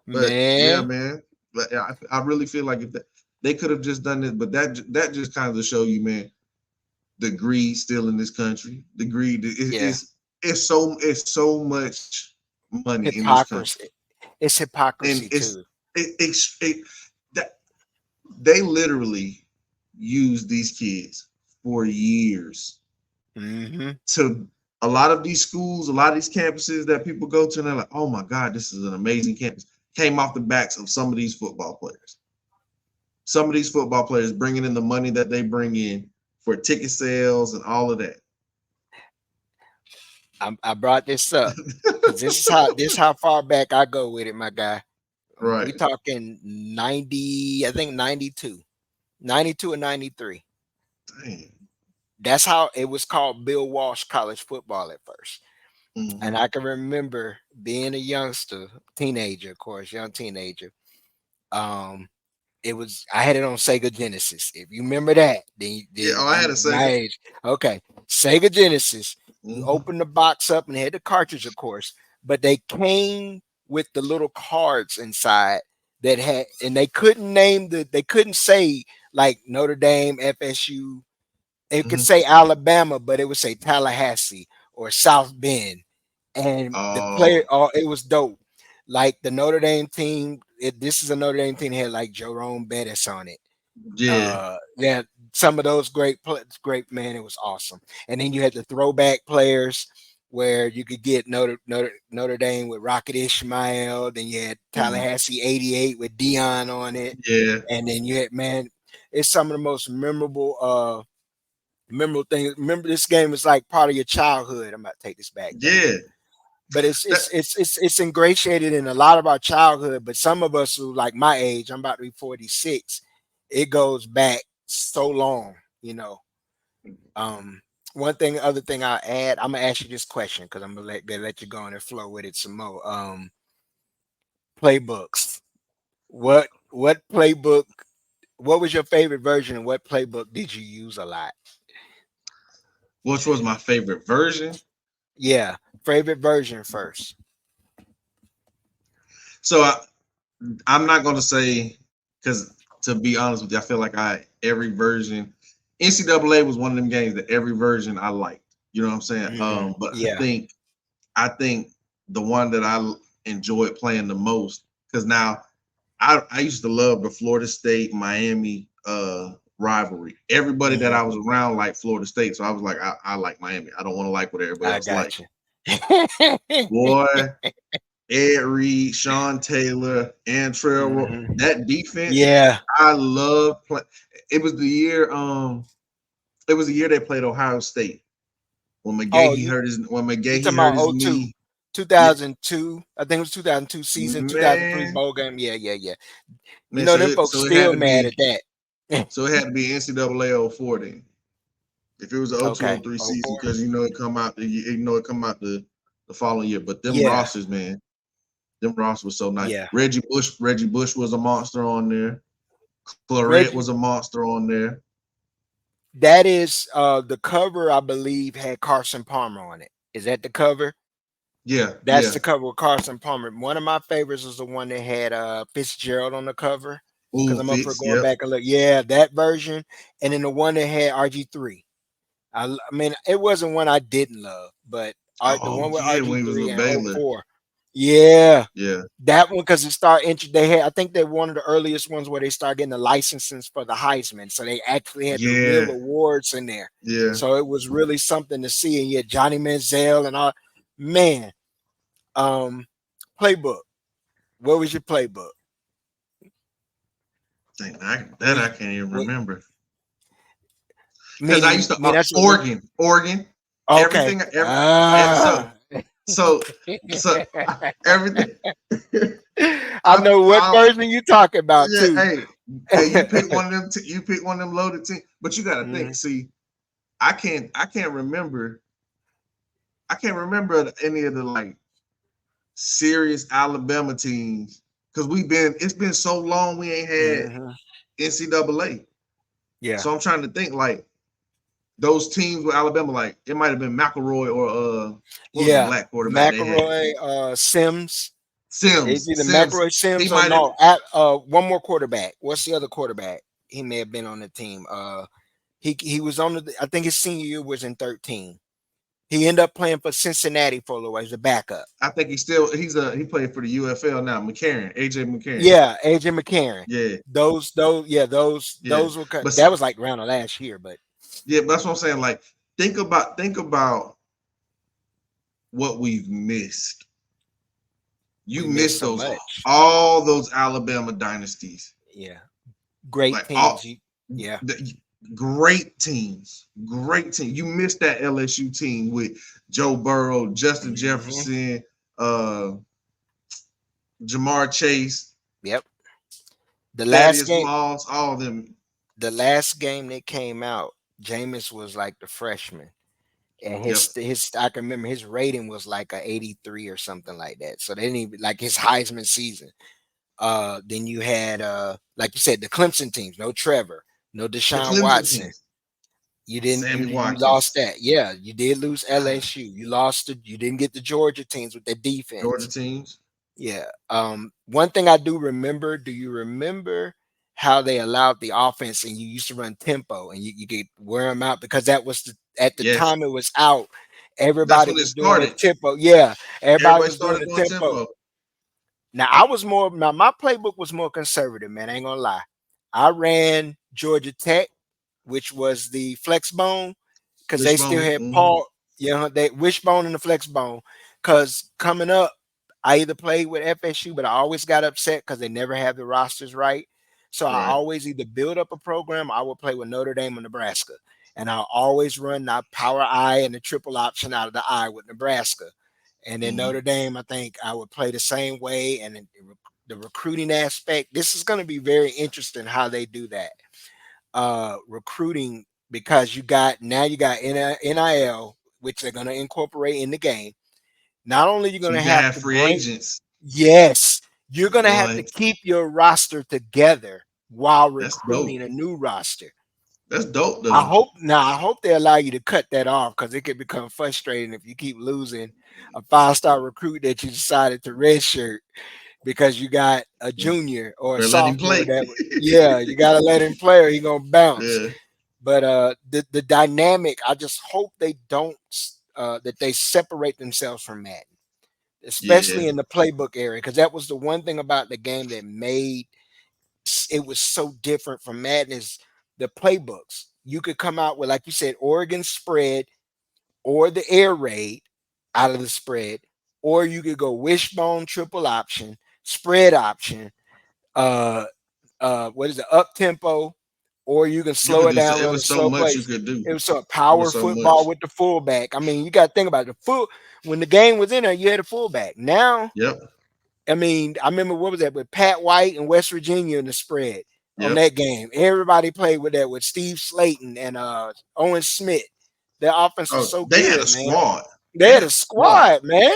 But yeah, Man. man. But I really feel like if they could have just done it, but that just kind of show you, man, the greed still in this country. The greed Yeah. it's so much money in this country, Hypocrisy. It's and hypocrisy too. it that they literally use these kids for years Hmm. to a lot of these schools, a lot of these campuses that people go to, and they're like, oh my God, this is an amazing campus. Came off the backs of some of these football players. Some of these football players bringing in the money that they bring in for ticket sales and all of that. I brought this up because this is how far back I go with it, my guy. We Right. talking 90, I think 92, 92 or 93. Dang. That's how it was called Bill Walsh College Football at first. And Mm-hmm. I can remember being a youngster, teenager, of course, young teenager. Um, it was I had it on Sega Genesis. If you remember that, Yeah. then Oh, I had you a my Sega. age. Okay, Sega Genesis. You Mm-hmm. open the box up and it had the cartridge, of course, but they came with the little cards inside that had, and they couldn't say like Notre Dame, FSU. It could Mm-hmm. say Alabama, but it would say Tallahassee or South Bend, and the player. Oh, Oh, it was dope. Like the Notre Dame team. This is a Notre Dame team that had like Jerome Bettis on it. yeah. Yeah, some of those great man. It was awesome. And then you had the throwback players where you could get Notre Dame with Rocket Ishmael. Then you had Mm-hmm. Tallahassee '88 with Dion on it, Yeah. and then you had man. It's some of the most memorable things. Remember, this game is like part of your childhood. I'm about to take this back down, Yeah. but it's That, it's it's it's it's ingratiated in a lot of our childhood. But some of us who like my age, I'm about to be 46. It goes back so long, you know. Um, other thing I'll add, I'm gonna ask you this question because I'm gonna let you go on and flow with it some more. Playbooks. What playbook? What was your favorite version, and what playbook did you use a lot? which was my favorite version. Yeah, favorite version first. So I'm not gonna say, because to be honest with you, I feel like every version NCAA was one of them games that every version I liked. You know what I'm saying? But Yeah. I think the one that I enjoyed playing the most, because now I used to love the Florida State, Miami rivalry. Everybody that I was around liked Florida State, so I was like, I like Miami. I don't want to like what everybody else like. Boy, Ed Reed, Sean Taylor, Antrell, that defense. Yeah, I love play. It was the year. It was the year they played Ohio State when McGahee hurt his knee. 2002. I think it was 2002 season, 2003 Man, bowl game. Yeah. You man, know, them folks still mad at that. So it had to be NCAA 04 then. If it was the 02 03 season, because it come out the following year. But them rosters, man, them rosters were so nice. Yeah. Reggie Bush was a monster on there. Claret was a monster on there. That is the cover, I believe, had Carson Palmer on it. Is that the cover? Yeah. That's the cover with Carson Palmer. One of my favorites was the one that had Fitzgerald on the cover. Because I'm up for going back and look. Yeah, that version. And then the one that had RG3. I mean, it wasn't one I didn't love, but the one with RG3 and 04. Yeah. That one, because it started. I think they're one of the earliest ones where they start getting the licenses for the Heisman. So they actually had the real awards in there. Yeah. So it was really something to see. And yet Johnny Manziel and all. Man, playbook. What was your playbook? I can't even remember. Because I used to Oregon. Okay. So everything. I know what version you talking about too. Hey, you pick one of them. You pick one of them loaded teams, but you got to think. See, I can't remember. I can't remember any of the like serious Alabama teams because it's been so long we ain't had NCAA. Yeah. So I'm trying to think like those teams with Alabama, like it might have been McElroy or what was the black quarterback? McElroy, Sims. Sims. Either McElroy, Sims, or no. One more quarterback. What's the other quarterback? He may have been on the team. He was on the. I think his senior year was in 13. He ended up playing for Cincinnati for a little while as a backup. I think he playing for the UFL now. AJ McCarron. Yeah, AJ McCarron. Yeah. Those were that was like around the last year, but yeah, but that's what I'm saying. Like, think about what we've missed. You missed all those Alabama dynasties. Yeah. Great teams. Great teams. You missed that LSU team with Joe Burrow, Justin Jefferson, Jamar Chase. Yep. The last game, Smalls, all of them. The last game that came out, Jameis was like the freshman. And his I can remember his rating was like a 83 or something like that. So they didn't even like his Heisman season. Then you had like you said, the Clemson teams, no Trevor, no Deshaun Watson. Teams. You didn't you lost that. Yeah, you did lose LSU. You didn't get the Georgia teams with their defense. Georgia teams. Yeah. One thing I do remember, do you remember how they allowed the offense and you used to run tempo and you could wear them out because that was at the time it was out. Everybody was doing the tempo. Yeah. Everybody was doing the tempo. Now my playbook was more conservative, man. I ain't gonna lie. I ran Georgia Tech, which was the flex bone, because they still had Paul, they wishbone and the flex bone. Because coming up, I either played with FSU, but I always got upset because they never had the rosters right. So I always either build up a program, I would play with Notre Dame or Nebraska. And I'll always run the power I and the triple option out of the I with Nebraska. And then Notre Dame, I think I would play the same way. And then the recruiting aspect, this is going to be very interesting how they do that. Recruiting, because you got NIL, which they're going to incorporate in the game. Not only you're going to have to free agents. Yes, you're going to have to keep your roster together while recruiting a new roster. That's dope, though. I hope they allow you to cut that off because it could become frustrating if you keep losing a 5-star recruit that you decided to redshirt because you got a junior or a sophomore. You got to let him play or he's going to bounce. Yeah. But the dynamic, I just hope they don't that they separate themselves from Madden, especially in the playbook area, because that was the one thing about the game that made it was so different from Madden is the playbooks. You could come out with, like you said, Oregon spread or the air raid out of the spread, or you could go wishbone triple option, spread option, uh what is it, up tempo, or you can You slow could it do so. down, It run the was so slow much you plays. could do. It was sort of It was power so football much. with the fullback. I mean, you got to think about it. When the game was in there, you had a fullback. Now, Yep. I mean, I remember what was that with Pat White and West Virginia in the spread on Yep. that game. Everybody played with that with Steve Slayton and Owen Smith. Their offense was Oh, so they had a good, man. squad. They They had had a a squad. squad, man.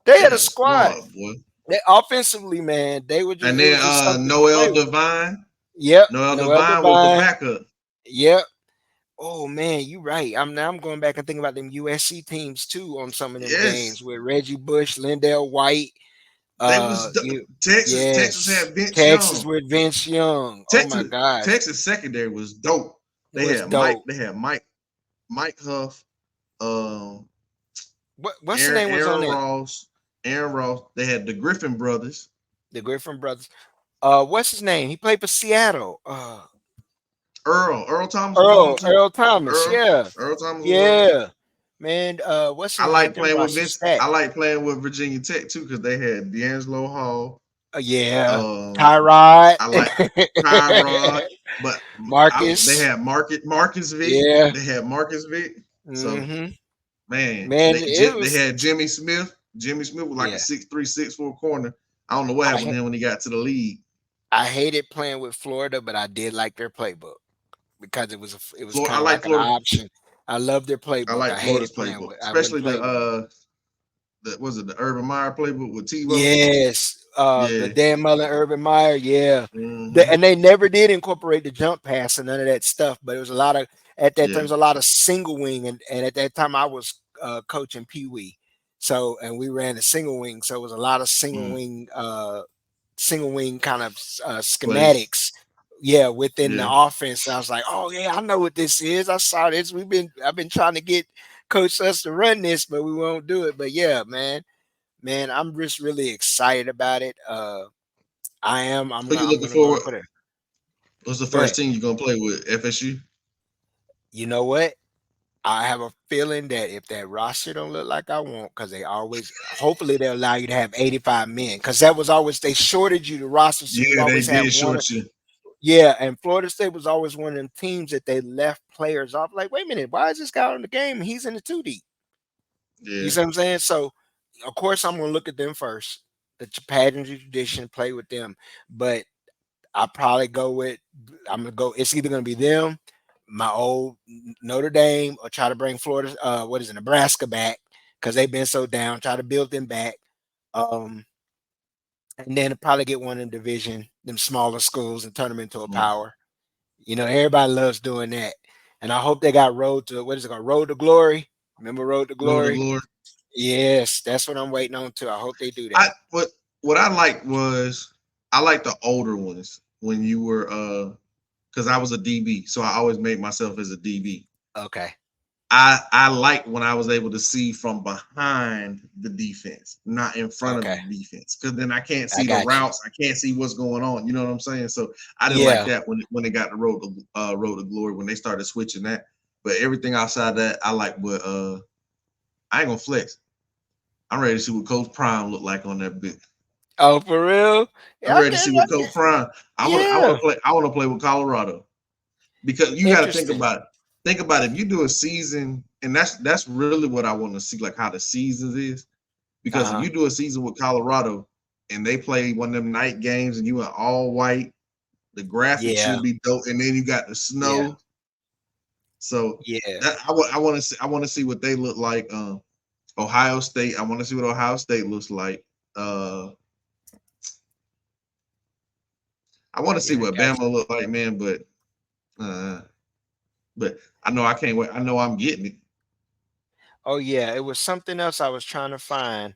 They They had a had a squad. squad, boy. They offensively, man, they were just And it then was just something to play Noel with. Devine. Yep, Noel Noel Devine was the Devine. backup. Yep. Oh man, you right. I'm going back and thinking about them USC teams too on some of them games Yes. with Reggie Bush, Lindell White. They was You Texas yes, had Vince Texas Young. with Vince Young. Oh my Texas gosh, Texas secondary was dope. it was dope. They had Mike Huff, um, What's the name was on that? Aaron Ross. They had the Griffin brothers. The Griffin brothers. What's his name? He played for Seattle. Earl Thomas was on them too. Earl Thomas. Yeah, Earl Thomas was on them. yeah. Man, what's his name? Them rosters I stacked. like playing with Virginia Tech too because they had D'Angelo Hall. Yeah, Um, Tyrod, I like Tyrod, but they Marcus. had Marcus Vick. Yeah. They had Marcus Vick. So Hmm. man, Man, it they was. had Jimmy Smith. Jimmy Smith was like a Yeah. 6'3", 6'4" corner. I don't know what I happened to ha- him when he got to the league. I hated playing with Florida, but I did like their playbook because it was I kind of like like an Florida. option. I love their I playbook. like I Florida's hated playing playbook, with. I wouldn't especially play with them. the Urban Meyer playbook with Tebow. Yes, the Yeah. Dan Mullen, Urban Meyer, yeah, Hmm. and they never did incorporate the jump pass and none of that stuff. But it was a lot of at that time, there Yeah. was a lot of single wing, and at that time I was coaching Pee Wee, so and we ran a single wing, so it was a lot of Mm. single wing kind of Plays. schematics. Yeah, within the Yeah. offense, I was like, "Oh yeah, I know what this is. I saw this. I've been trying to get Coach us to run this, but we won't do it." But yeah, man, I'm just really excited about it. I am. Who you I'm looking gonna go forward? and put it. What's the Go first ahead. team you're gonna play with? FSU. You know what? I have a feeling that if that roster don't look like I want, because they always, hopefully they'll allow you to have 85 men, because that was always they shorted you the roster, so you Yeah, they always have did one. short you. Yeah, and Florida State was always one of them teams that they left players off. Like, wait a minute, why is this guy in the game? He's in the 2D. You Yeah. see what I'm saying? So, of course, I'm going to look at them first. The pageantry tradition, play with them. But I'll probably go with, I'm going to go, it's either going to be them, my old Notre Dame, or try to bring Florida, Nebraska back, because they've been so down, try to build them back. Um, and then probably get one in division, them smaller schools, and turn them into a Mm. power. Everybody loves doing that. And I hope they got Road to what is it called? Road to Glory. Remember Road to Road to Glory? glory. Yes, that's what I'm waiting on too. I hope they do I that. what I liked was I like the older ones when you were because I was a DB, so I always made myself as a DB. Okay. I like when I was able to see from behind the defense, not in front of Okay. the defense, because then I can't I see the got you. routes, I can't see what's going on. You know what I'm saying? So I didn't like Yeah. that when they got the road to glory when they started switching that. But everything outside that, I like. What I ain't gonna flex. I'm ready to see what Coach Prime look like on that bit. Oh, for real? I'm Yeah, ready to see what Coach Prime. I want yeah. to play. I want to play with Colorado because you got to think Interesting. about it. Think about it. If you do a season, and that's really what I want to see, like how the seasons is. Because if Uh-huh. you do a season with Colorado and they play one of them night games and you in all white, the graphics Yeah. should be dope. And then you got the Yeah. snow. So Yeah. that I want to see. I want to see what they look like. Ohio State. I want to see what Ohio State looks like. Uh, I want to see Yeah, I what got you. Bama look like, man. Uh, but I know I can't wait. I know I'm getting it. Oh yeah, it was something else I was trying to find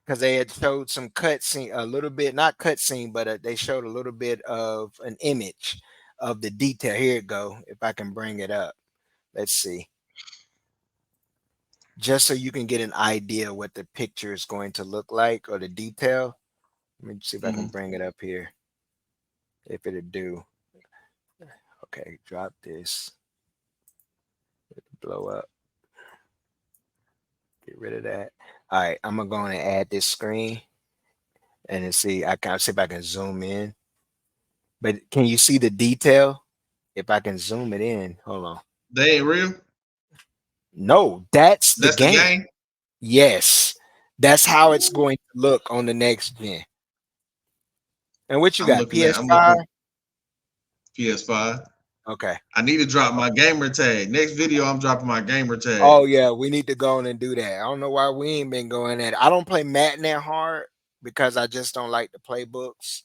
because they had showed some cutscene, a little bit, not cutscene, but they showed a little bit of an image of the detail. Here it go. If I can bring it up, let's see. Just so you can get an idea what the picture is going to look like or the detail. Let me see if I can Mhm. bring it up here. If it'll do. Okay, drop this. Blow up. Get rid of that. All right, I'm gonna go and add this screen and then see. I can see if I can zoom in. But can you see the detail? If I can zoom it in, hold on. They ain't real. No, that's the That's the game. game. Yes, that's how it's going to look on the next gen. And what you I'm got? looking at. I'm PS5? looking PS5. Okay. I need to drop my gamer tag. Next video, I'm dropping my gamer tag. Oh yeah, we need to go on and do that. I don't know why we ain't been going at it. I don't play Madden that hard because I just don't like the playbooks.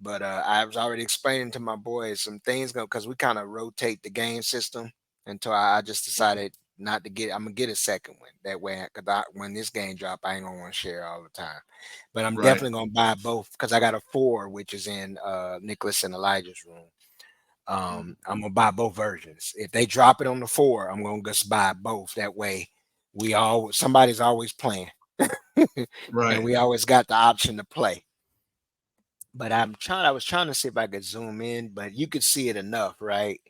But I was already explaining to my boys some things because we kind of rotate the game system until I just decided not to get. I'm gonna get a second one that way because when this game drop, I ain't gonna want to share all the time. But I'm Right. definitely gonna buy both because I got a 4 which is in Nicholas and Elijah's room. I'm gonna buy both versions. If they drop it on the 4, I'm gonna just buy both. That way, somebody's always playing, and Right. we always got the option to play. But I was trying to see if I could zoom in, but you could see it enough, right?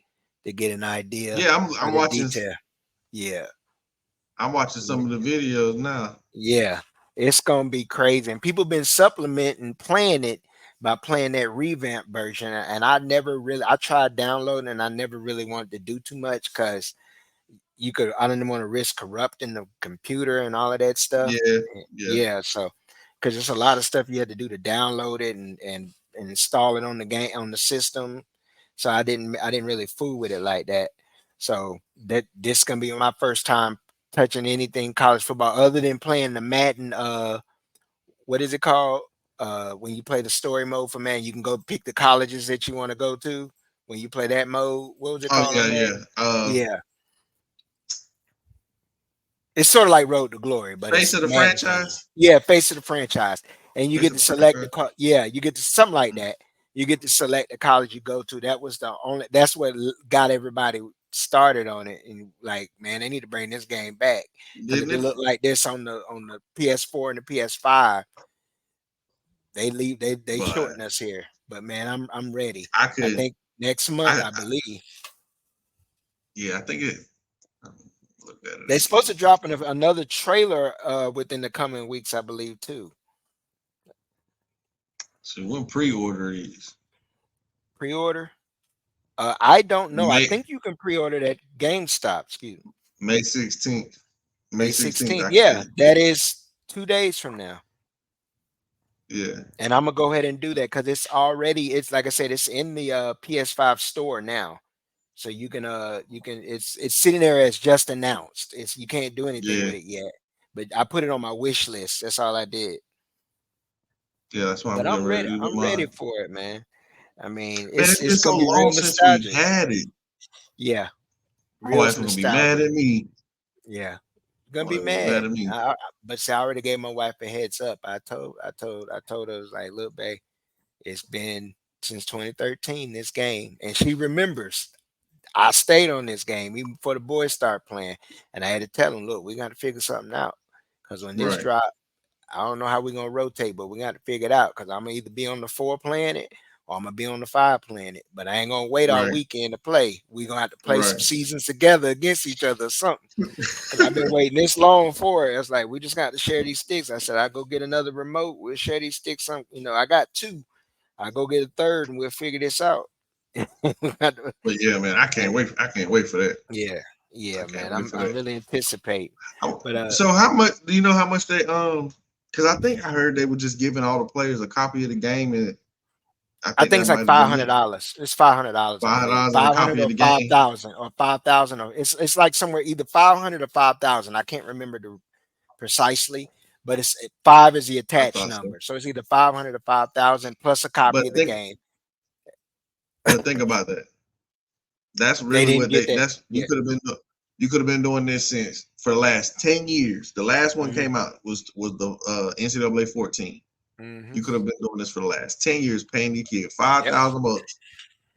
To get an idea Yeah, of I'm the watching. detail. Yeah. I'm watching Yeah. some of the videos now. Yeah. It's gonna be crazy. And people been supplementing playing it by playing that revamp version. And I tried downloading and I never really wanted to do too much because I didn't want to risk corrupting the computer and all of that stuff. Yeah, yeah, Yeah, so because there's a lot of stuff you had to do to download it and install it on the game on the system. So I didn't really fool with it like that. So this gonna be my first time touching anything college football other than playing the Madden what is it called? When you play the story mode for man, you can go pick the colleges that you want to go to when you play that mode. What was it oh called yeah, on yeah. Madden? Yeah. It's sort of like Road to Glory, but Face it's of the Madden version. franchise. Yeah, face of the franchise, and you Face get of to the select the franchise. car. Yeah, you get to something like that. You get to select the college you go to. That was the only. That's what got everybody started on it. And like, man, they need to bring this game back because if Didn't it it? looked like this on the PS4 and the PS5, they But shorten us here. But man, I'm ready. I I could. think next month, I I believe yeah. I think it. Look at it they're supposed to again. drop another trailer within the coming weeks, I believe too. So when pre-order is Pre-order. I don't know. I May think you can pre-order that GameStop. Excuse me. May 16th. May May 16th. 16th. I Yeah, could. that is 2 days from now. Yeah. And I'm gonna go ahead and do that because it's like I said, it's in the PS5 store now. So it's sitting there as just announced. You can't do anything Yeah. with it yet. But I put it on my wish list. That's all I did. Yeah. That's why I'm But getting I'm ready ready. to do with I'm ready mine. for it, man. I mean, Man, it's it's been it's so gonna be long real since we nostalgic. had it. Yeah, My real wife is gonna be mad nostalgic. at me. Yeah. Gonna My be wife gonna be mad. mad at me. But see, I already gave my wife a heads up. I told her, I was like, look, babe, it's been since 2013 this game, and she remembers. I stayed on this game even before the boys start playing, and I had to tell them, look, we got to figure something out because when this Right. drop, I don't know how we're gonna rotate, but we got to figure it out because I'm gonna either be on the 4 playing it or I'm gonna be on the 5 playing it. But I ain't gonna wait all Right. weekend to play. We're gonna have to play some Right. seasons together against each other or something. Cause I've been waiting this long for it. It's like we just got to share these sticks. I said I go get another remote. We'll share these sticks. I got 2. I go get a third, and we'll figure this out. But yeah, man, I can't And wait. I can't wait for that. yeah, I yeah, can't man. wait I'm for I'm that. really anticipating. But So how much do you know how much they because I think I heard they were just giving all the players a copy of the game and I I think think that it's might like have been $500. it. It's $500, I believe. $5 and a 500 copy of or the game. 5,000 or 5,000 or it's like somewhere either 500 or 5,000. I can't remember the precisely, but 5 is the I attached thought so. number. So it's either 500 or 5,000 plus a But copy of the game. think about that. That's They really didn't what get that. that's Yeah. you could have been doing this since for the last 10 years. The last one Hmm. came out was the NCAA 14. Hmm. You could have been doing this for the last 10 years, paying your kid Yeah. $5,000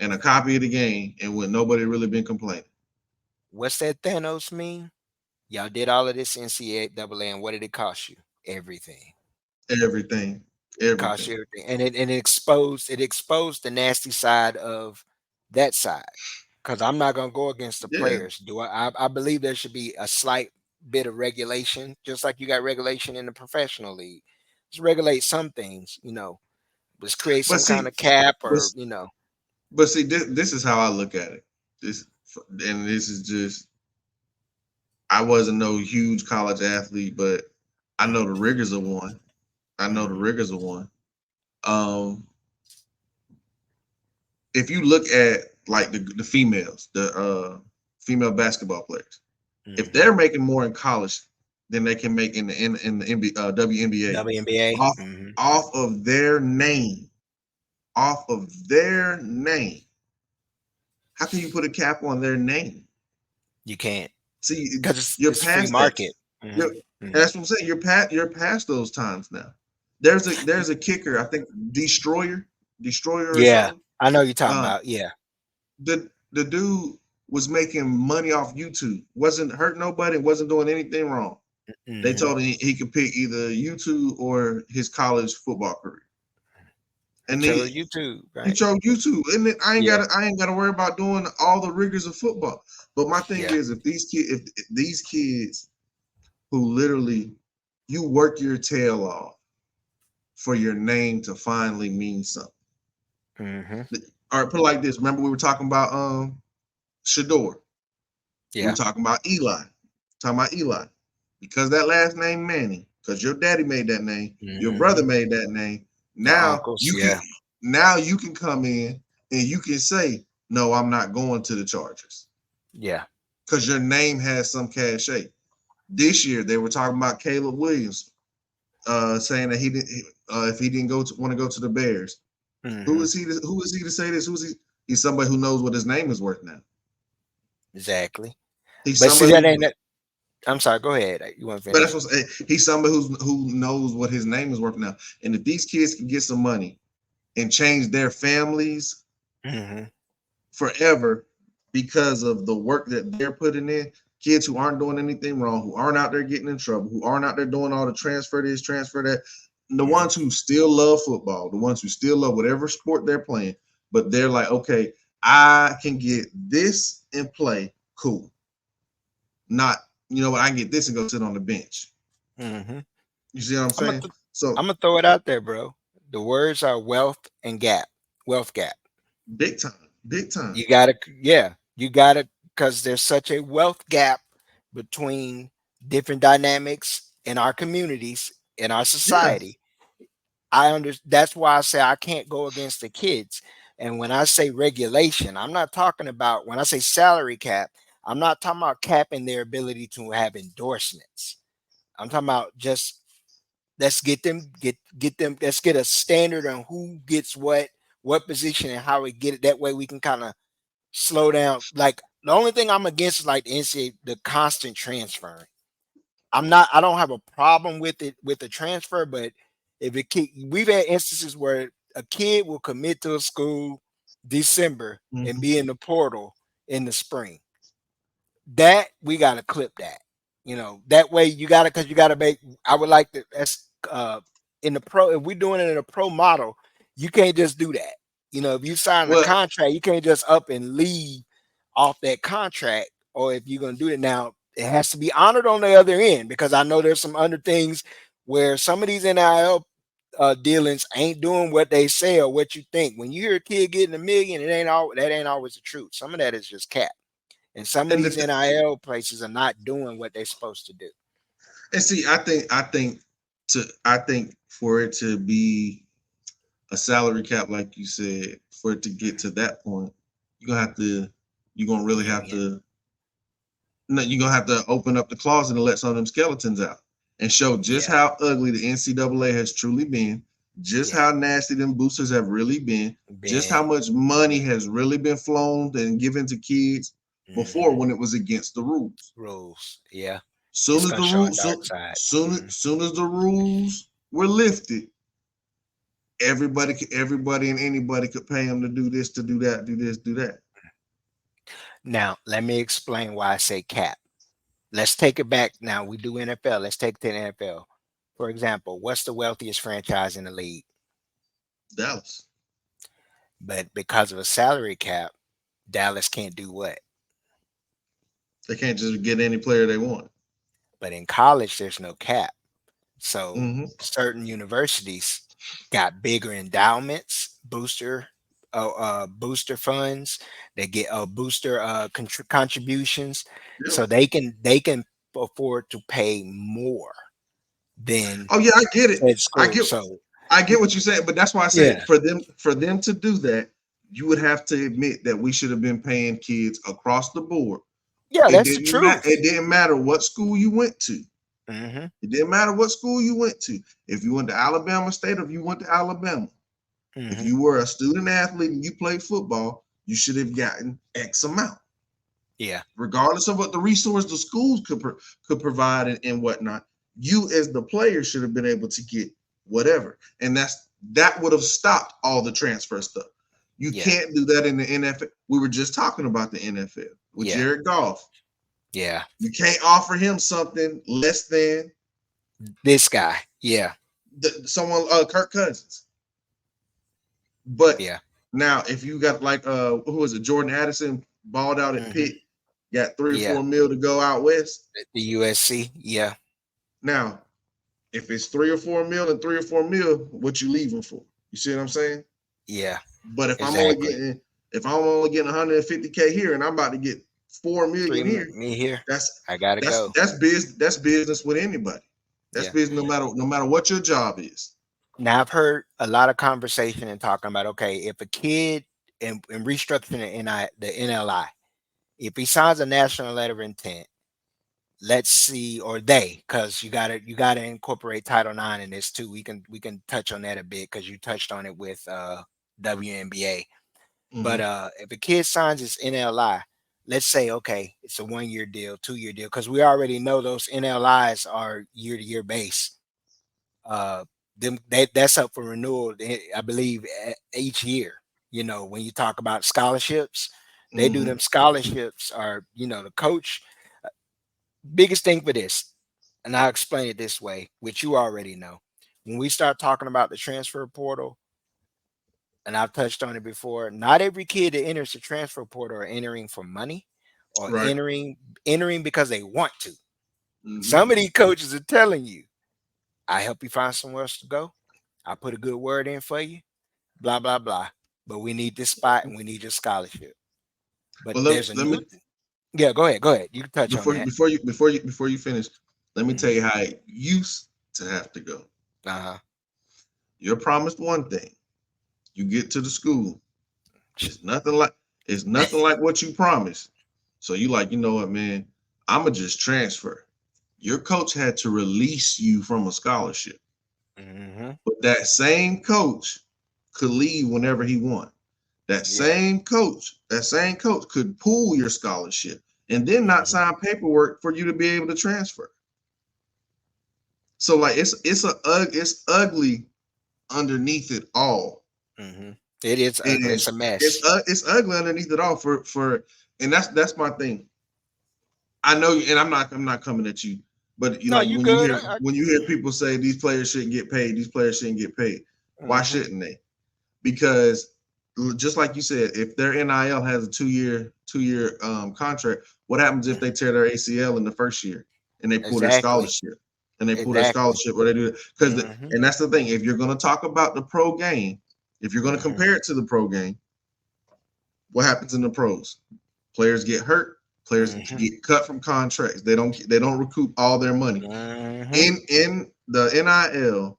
and a copy of the game, and when nobody really been complaining. What's that Thanos mean? Y'all did all of this NCAA, and what did it cost you? Everything. Everything. Cost Everything. you everything, and it exposed the nasty side of that side, because I'm not gonna go against the Yeah. players. I believe there should be a slight bit of regulation, just like you got regulation in the professional league. Just regulate some things, Let's create But some kind see, of cap, but or this is how I look at it. This and this is just I wasn't no huge college athlete, but I know the rigors of one. I know the Mhm, rigors of one. Um, if you look at like the females, the female basketball players, if mhm. they're making more in college than they can make in the WNBA, WNBA. off off of their name, off of their name, how can you put a cap on their name? You can't, See, because it's you're it's free past that. market. You're Mhm, mhm. that's what I'm saying. You're past those times now. There's a kicker. I think Destroyer or Yeah, something. I know you're talking Uh, about. Yeah. the dude was making money off YouTube. Wasn't hurt nobody. Wasn't doing anything wrong. They Hmm. told him he could pick either YouTube or his college football career, He and chose YouTube, he right? chose YouTube. And then Yeah, I ain't gotta worry about doing all the rigors of football. But my thing yeah, is, if these kids who literally you work your tail off for your name to finally mean something. hmm, All right, put it like this. Remember we were talking about Shador. We were yeah. talking about Eli. Talking about Eli. Because that last name Manning, because your daddy made that name, your brother Hmm. made that name. Your Now uncles, you can yeah, come in and you can say, no, I'm not going to the Chargers. yeah. Because your name has some cachet. This year they were talking about Caleb Williams, saying that he didn't if he didn't want to go to the Bears. Hmm. Who is he to say this? Who's he? He's somebody who knows what his name is worth now. Exactly. He's But see, somebody that who, ain't that. I'm sorry. Go ahead. You want to but that's finish? what I'm saying. He's somebody who knows what his name is worth now. And if these kids can get some money and change their families Hmm. forever because of the work that they're putting in, kids who aren't doing anything wrong, who aren't out there getting in trouble, who aren't out there doing all the transfer this, transfer that, the Hmm. ones who still love football, the ones who still love whatever sport they're playing, but they're like, okay, I can get this and play, cool. Not, you know what, I can get this and go sit on the bench. Hmm. You see what I'm I'm gonna saying? So I'm gonna throw it out there, bro. The words are wealth and gap. Wealth gap. big time, big time. You gotta, yeah, you gotta, because there's such a wealth gap between different dynamics in our communities, in our Yeah. society. That's why I say I can't go against the kids. And when I say regulation, I'm not talking about, when I say salary cap, I'm not talking about capping their ability to have endorsements. I'm talking about just, let's get them, let's get a standard on who gets what position, and how we get it. That way we can kind of slow down. Like, the only thing I'm against is like the NCAA, the constant transferring. I don't have a problem with it, with the transfer, but if we've had instances where a kid will commit to a school December and Mhm. be in the portal in the spring. That we gotta clip that. That way you gotta, because you gotta make, I would like to, that's in the pro, if we're doing it in a pro model, you can't just do that. If you sign a Well, contract, you can't just up and leave off that contract. Or if you're gonna do it now, it has to be honored on the other end, because I know there's some other things where some of these NIL dealings ain't doing what they say or what you think. When you hear a kid getting $1 million, that ain't always the truth. Some of that is just cap. And some of and these NIL places are not doing what they're supposed to do. and see, I think for it to be a salary cap, like you said, for it to get to that point, you're gonna have to, you're gonna really have Union. to, no, you're gonna have to open up the closet and let some of them skeletons out and show just Yeah. how ugly the NCAA has truly been, just Yeah. how nasty them boosters have really been, just how Ben. much money has really been flown and given to kids before Hmm. when it was against the rules. Rules. Yeah. Soon It's as gonna the show a rules, dark side. soon as the rules were lifted, everybody and anybody could pay them to do this, to do that, do this, do that. Now, let me explain why I say cap. Let's take it back. Now we do NFL. Let's take it to the NFL. For example, what's the wealthiest franchise in the league? Dallas. But because of a salary cap, Dallas can't do what? They can't just get any player they want. But in college, there's no cap. So Hmm. certain universities got bigger endowments, booster funds. They get booster contributions, Yeah. so they can afford to pay more than Oh yeah, I get it. said I school. get So I get what you're saying, but that's why I said yeah, for them to do that, you would have to admit that we should have been paying kids across the board. yeah, It that's the didn't matter. truth. It didn't matter what school you went to. Hmm. It didn't matter what school you went to. If you went to Alabama State or if you went to Alabama, if Hmm. you were a student athlete and you played football, you should have gotten X amount, Yeah, regardless of what the resource the schools could provide and whatnot. You as the player should have been able to get whatever, and that would have stopped all the transfer stuff. You yeah, can't do that in the NFL. We were just talking about the NFL with yeah, Jerred Goff. yeah. You can't offer him something less than This guy, yeah, someone Kirk Cousins. But yeah, now if you got like who was it, Jordan Addison balled out at hmm, Pitt, got 3 or 4 yeah. mil to go out west. The USC, yeah, Now, if it's 3 or 4 mil and 3 or 4 mil, what you leaving for? You see what I'm saying? yeah, But exactly. if I'm only getting 150K here and I'm about to get 4 million here, Me here. that's I gotta go. that's business with anybody. That's Yeah. business no matter what your job is. Now I've heard a lot of conversation and talking about, okay, if a kid in restructuring the NLI, if he signs a national letter of intent, let's see, or they, because you gotta incorporate Title IX in this too. We can touch on that a bit because you touched on it with WNBA. But Mm-hmm. if a kid signs his NLI, let's say, okay, it's a 1 year deal, 2 year deal, because we already know those NLIs are year to year base. uh that's up for renewal, I believe, each year. When you talk about scholarships, they do Mm-hmm. them scholarships, are the coach, biggest thing for this, and I'll explain it this way, which you already know. When we start talking about the transfer portal, and I've touched on it before, not every kid that enters the transfer portal are entering for money, or Right. entering because they want to. Mm-hmm. Some of these coaches are telling you, I help you find somewhere else to go, I put a good word in for you, blah blah blah. But we need this spot and we need your scholarship. But Well, there's a let new me yeah, go ahead. Go ahead. You can touch on that. before you finish, let me tell Mhm. you how it used to have to go. Uh-huh. You're promised one thing. You get to the school. It's nothing like it's nothing like what you promised. So you like, you know what, man? I'ma just transfer. Your coach had to release you from a scholarship. Hmm. But that same coach could leave whenever he wanted. Yeah. That same coach could pull your scholarship and then not Hmm. sign paperwork for you to be able to transfer. So like it's ugly underneath it all. Hmm. It is ugly. And It's a mess. it's ugly underneath it all for and that's my thing. I know, and I'm not coming at you, but you No, like you good. when you hear people say these players shouldn't get paid, these players shouldn't get paid. Why Hmm. shouldn't they? Because just like you said, if their NIL has a two year contract, what happens if they tear their ACL in the first year and they pull their Exactly. scholarship and they pull their Exactly. scholarship or they do because Hmm. and that's the thing. If you're going to talk about the pro game, if you're going to Hmm. compare it to the pro game, what happens in the pros? Players get hurt. Players Hmm. get cut from contracts. They don't recoup all their money Hmm. in the NIL.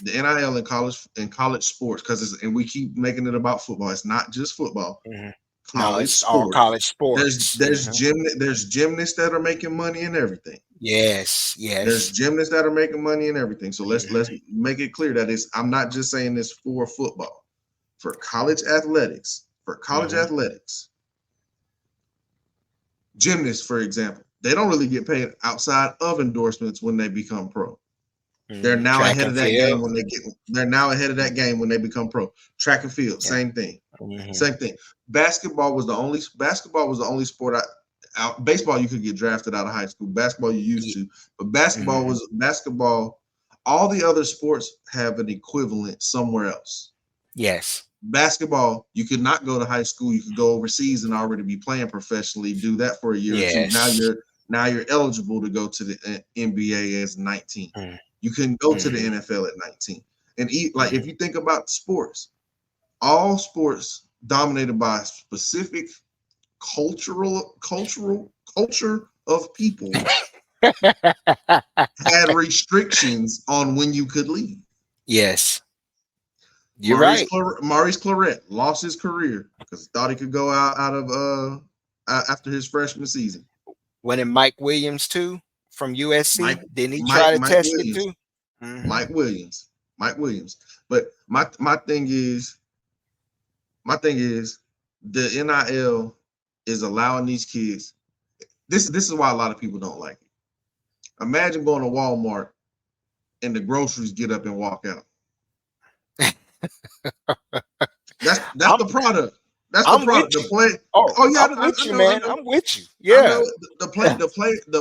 The NIL in college sports because and we keep making it about football. It's not just football. Hmm. No, College it's all sports. college sports. Hmm. There's gymnasts that are making money and everything. Yes. There's Yes. gymnasts that are making money and everything. So Hmm. let's make it clear that I'm not just saying this for football. For college athletics, Hmm. gymnasts, for example, they don't really get paid outside of endorsements when they become pro. They're Hmm. now Track ahead and of that game field. when they're now ahead of that game when they become pro. Track and field, Yeah. same thing. Hmm. Same thing. Basketball was the only sport baseball you could get drafted out of high school. Basketball you used to, but Hmm. basketball. All the other sports have an equivalent somewhere else. Yes. Basketball, you could not go to high school. You could go overseas and already be playing professionally. Do that for a year or two. Yes. Now you're eligible to go to the NBA as 19. You can go to the NFL at 19. And like if you think about sports, all sports dominated by a specific culture of people had restrictions on when you could leave. Yes. You're right. Maurice Claret lost his career because he thought he could go out of after his freshman season. When in Mike Williams too from USC, didn't he Mike try to test Williams, it too? Mike Williams. But my thing is the NIL is allowing these kids. This is why a lot of people don't like it. Imagine going to Walmart and the groceries get up and walk out. That's the product. That's the product. The play. Oh yeah, I'm with you, man. I'm with you. Yeah. The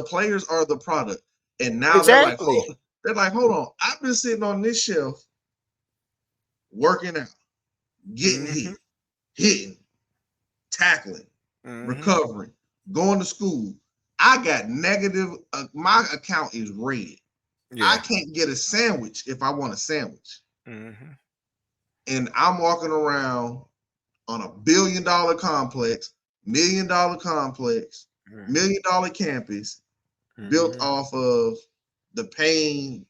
players are the product. And now exactly. they're like, hold on. I've been sitting on this shelf working out, getting hit, hitting, tackling, recovering, going to school. I got negative. My account is red. Yeah. I can't get a sandwich if I want a sandwich. And I'm walking around on $1 billion complex, $1 million complex, $1 million campus, built off of the pain,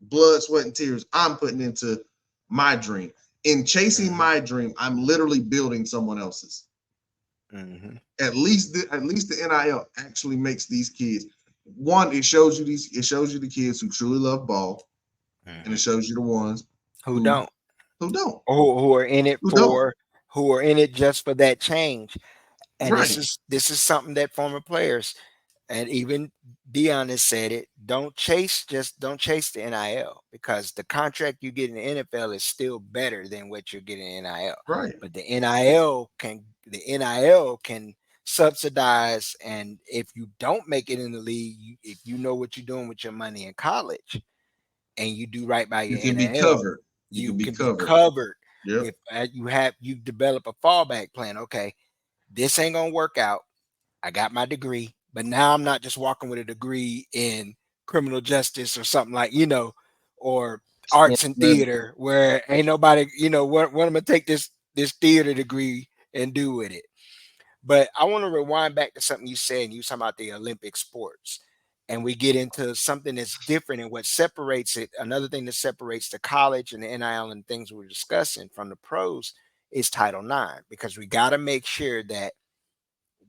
blood, sweat, and tears I'm putting into my dream. In chasing my dream, I'm literally building someone else's. At least the NIL actually makes these kids. One, it shows you the kids who truly love ball, and it shows you the ones who don't, who are in it who are in it just for that change. And this is something that former players and even Dion has said it. Don't chase the NIL, because the contract you get in the NFL is still better than what you're getting in NIL. Right. But the NIL can subsidize, and if you don't make it in the league, if you know what you're doing with your money in college and you do right by your NIL, be covered. You can be covered. Yep. If you develop a fallback plan. Okay, this ain't gonna work out. I got my degree, but now I'm not just walking with a degree in criminal justice or something like, or arts and theater, where ain't nobody, what I'm gonna take this theater degree and do with it. But I want to rewind back to something you said. You talking about the Olympic sports, and we get into something that's different, and what separates it. Another thing that separates the college and the NIL and things we're discussing from the pros is Title IX, because we got to make sure that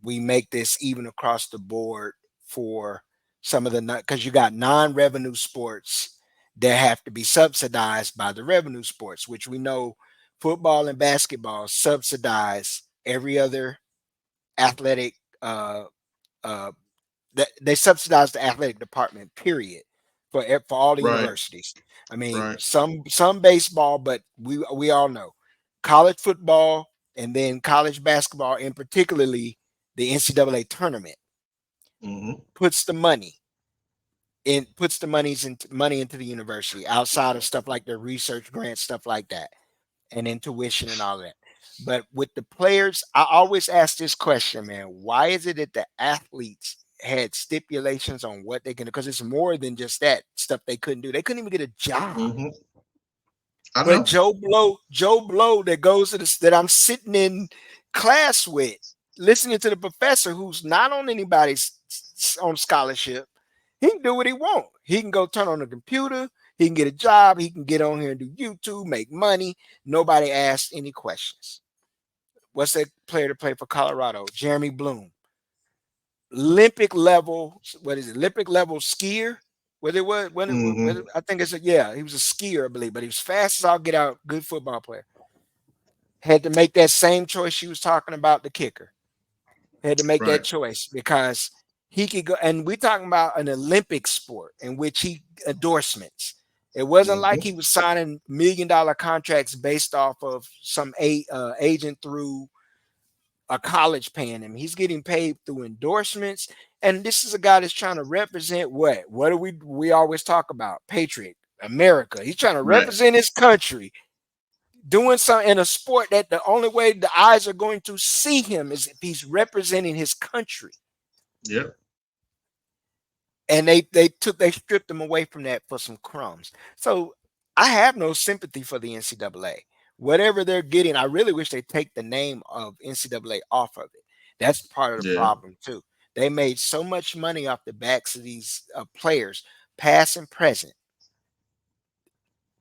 we make this even across the board for some of the, because you got non-revenue sports that have to be subsidized by the revenue sports, which we know football and basketball subsidize every other athletic. They subsidize the athletic department, period, for all the universities. I mean, some baseball, but we all know college football and then college basketball, and particularly the NCAA tournament, puts the money into the university outside of stuff like their research grants, stuff like that, and in tuition and all that. But with the players, I always ask this question, man: why is it that the athletes had stipulations on what they can do? Because it's more than just that stuff they couldn't do. They couldn't even get a job. But Joe Blow that goes to that I'm sitting in class with, listening to the professor who's not on anybody's on scholarship, he can do what he wants. He can go turn on the computer. He can get a job. He can get on here and do YouTube, make money. Nobody asked any questions. What's that player to play for Colorado? Jeremy Bloom. Olympic level, what is it? Olympic level skier. Whether it was, I think it's he was a skier, I believe, but he was fast as I'll get out. Good football player. Had to make that same choice she was talking about, the kicker. Had to make that choice because he could go, and we're talking about an Olympic sport in which he endorsements. It wasn't like he was signing $1 million contracts based off of some agent through a college paying him. He's getting paid through endorsements. And this is a guy that's trying to represent what do we always talk about? Patriot, America. He's trying to represent his country. doing something in a sport that the only way the eyes are going to see him is if he's representing his country. Yeah. And they stripped him away from that for some crumbs. So I have no sympathy for the NCAA. Whatever they're getting, I really wish they take the name of NCAA off of it. That's part of the Yeah. problem too. They made so much money off the backs of these players, past and present,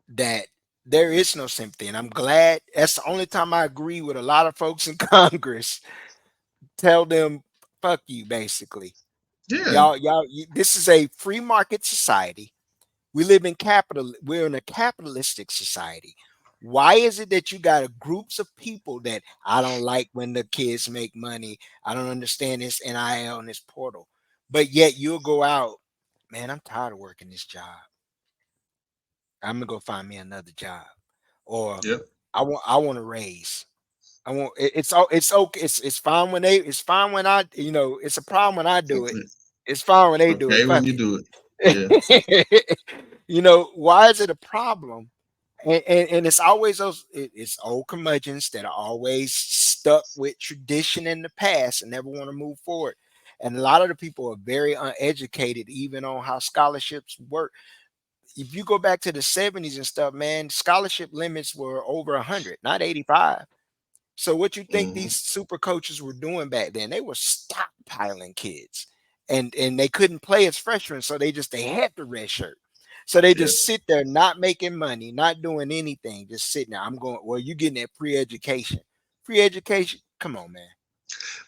that there is no sympathy. And I'm glad that's the only time I agree with a lot of folks in Congress. Tell them, fuck you, basically. Yeah. This is a free market society. We live in we're in a capitalistic society. Why is it that you got groups of people that I don't like when the kids make money? I don't understand this NIL and this portal. But yet you'll go out, man, I'm tired of working this job. I'm gonna go find me another job. Or Yep. I want to raise. I want it's okay. It's fine when it's fine when I it's a problem when I do it. It's fine when they do it. Okay when Fuck you it. do it. Yeah. Why is it a problem? And it's always it's old curmudgeons that are always stuck with tradition in the past and never want to move forward. And a lot of the people are very uneducated, even on how scholarships work. If you go back to the 70s and stuff, man, scholarship limits were over 100, not 85. So what you think Mm-hmm. these super coaches were doing back then? They were stockpiling kids, and they couldn't play as freshmen, so they had the red shirt. So they Yeah. just sit there, not making money, not doing anything, just sitting there. I'm going. Well, you getting that free education? Free education? Come on, man.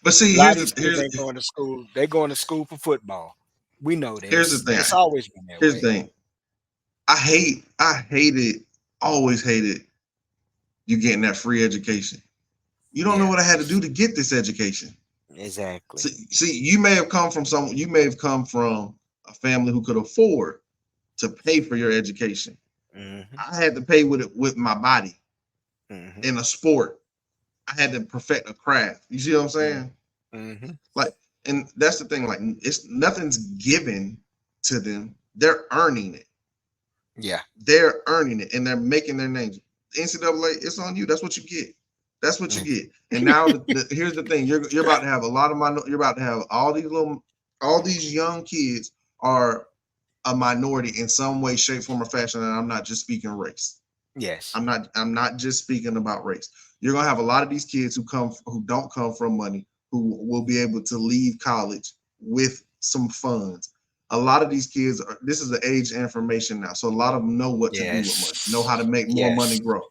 But A see, lot of these kids ain't going to school. They're going to school for football. We know here's the this. thing. It's always been that Here's the way. thing. Always hated you getting that free education. You don't know Yeah, what I had to do to get this education. exactly. See, you may have come from a family who could afford to pay for your education. Mm-hmm. I had to pay with my body Mm-hmm. in a sport. I had to perfect a craft. You see what I'm saying? Mm-hmm. Like, and that's the thing. Like, it's nothing's given to them. They're earning it. Yeah. They're earning it, and they're making their names. The NCAA, it's on you. That's what you get. That's what you get. And now, here's the thing: you're about to have a lot of you're about to have all these young kids are a minority in some way, shape, form, or fashion. And I'm not just speaking race. Yes. I'm not just speaking about race. You're gonna have a lot of these kids who don't come from money, who will be able to leave college with some funds. A lot of these kids this is the age of information now. So a lot of them know what to do with money, know how to Yes. make more money Yes. grow.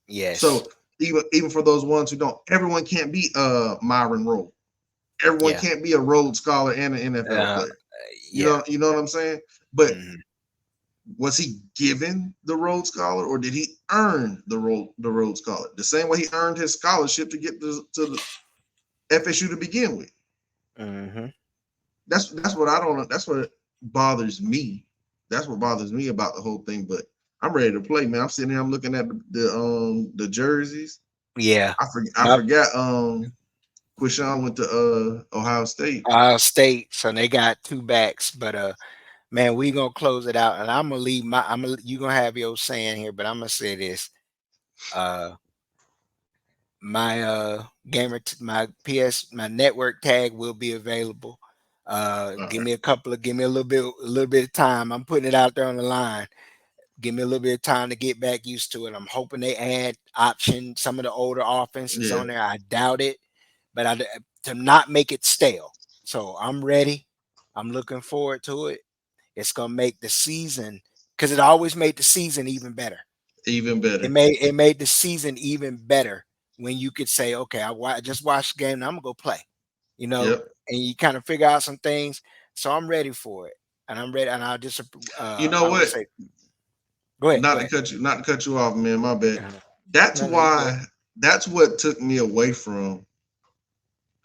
Yes. So even for those ones who don't, everyone can't be Myron Rolle. Everyone Yeah. can't be a Rhodes Scholar and an NFL Uh, player. yeah. You know what I'm saying? But Mhm. was he given the Rhodes Scholar, or did he earn the Rhodes Scholar? The same way he earned his scholarship to get to the FSU to begin with. Mhm. That's what I don't know. That's what bothers me. That's what bothers me about the whole thing. But I'm ready to play, man. I'm sitting here. I'm looking at the jerseys. Yeah. I Yep. forgot. Quishon went to Ohio State. Ohio State. So they got two backs, but man, we gonna close it out, and I'm gonna leave my. You gonna have your saying here, but I'm gonna say this. Uh, my my my network tag will be available. All Give right. me give me a little bit of time. I'm putting it out there on the line. Give me a little bit of time to get back used to it. I'm hoping they add some of the older offenses Yeah. on there. I doubt it, but to not make it stale. So I'm ready. I'm looking forward to it. It's gonna make the season, because it always made the season even better. Even better. It made the season even better when you could say, okay, just watched the game. And I'm gonna go play. Yep. And you kind of figure out some things. So I'm ready for it, and I'm ready. And I'll just You know I would what? say, go ahead, go ahead. Not to cut you off, man. My bad. Uh-huh. That's No, you good. why. That's what took me away from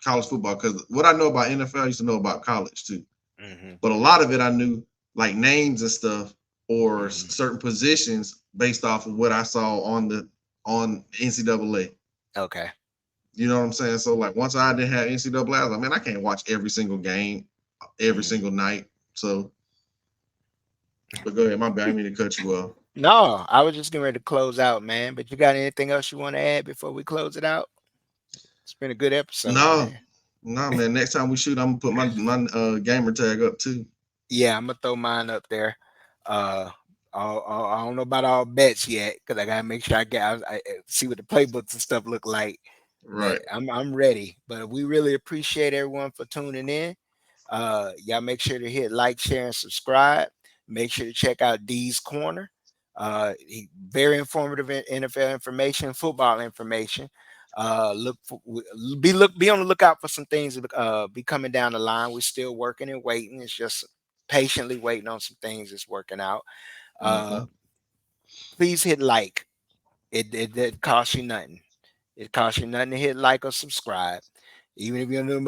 college football, because what I know about NFL, I used to know about college too. Hmm. But a lot of it I knew, like names and stuff, or Hmm. certain positions based off of what I saw on NCAA. Okay. You know what I'm saying? So like once I didn't have NCAA, I was like, man, I can't watch every single game, every Hmm. single night. So, but go ahead, my bad. I didn't mean to cut you off. No, I was just getting ready to close out, man. But you got anything else you want to add before we close it out? It's been a good episode, No, man. no, man. Next time we shoot, I'm gonna put my gamer tag up too. Yeah, I'm gonna throw mine up there. Uh, I don't know about all bets yet because I gotta make sure I see what the playbooks and stuff look like. But Right. I'm ready. But we really appreciate everyone for tuning in. Y'all make sure to hit like, share, and subscribe. Make sure to check out D's Corner. Very informative NFL information, football information. Look for, be on the lookout for some things be coming down the line. We're still working and waiting. It's just patiently waiting on some things that's working out. Uh, Hmm. please hit like. It costs you nothing. It costs you nothing to hit like or subscribe. Even if you don't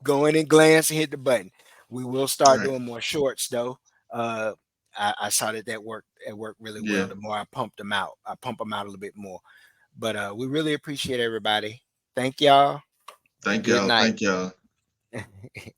go in and glance and hit the button. We will start Right. doing more shorts though. Uh, I saw that worked. It worked really well. Yeah. The more I pumped them out, I pump them out a little bit more. But we really appreciate everybody. Thank y'all. Thank Good y'all. night. Thank y'all.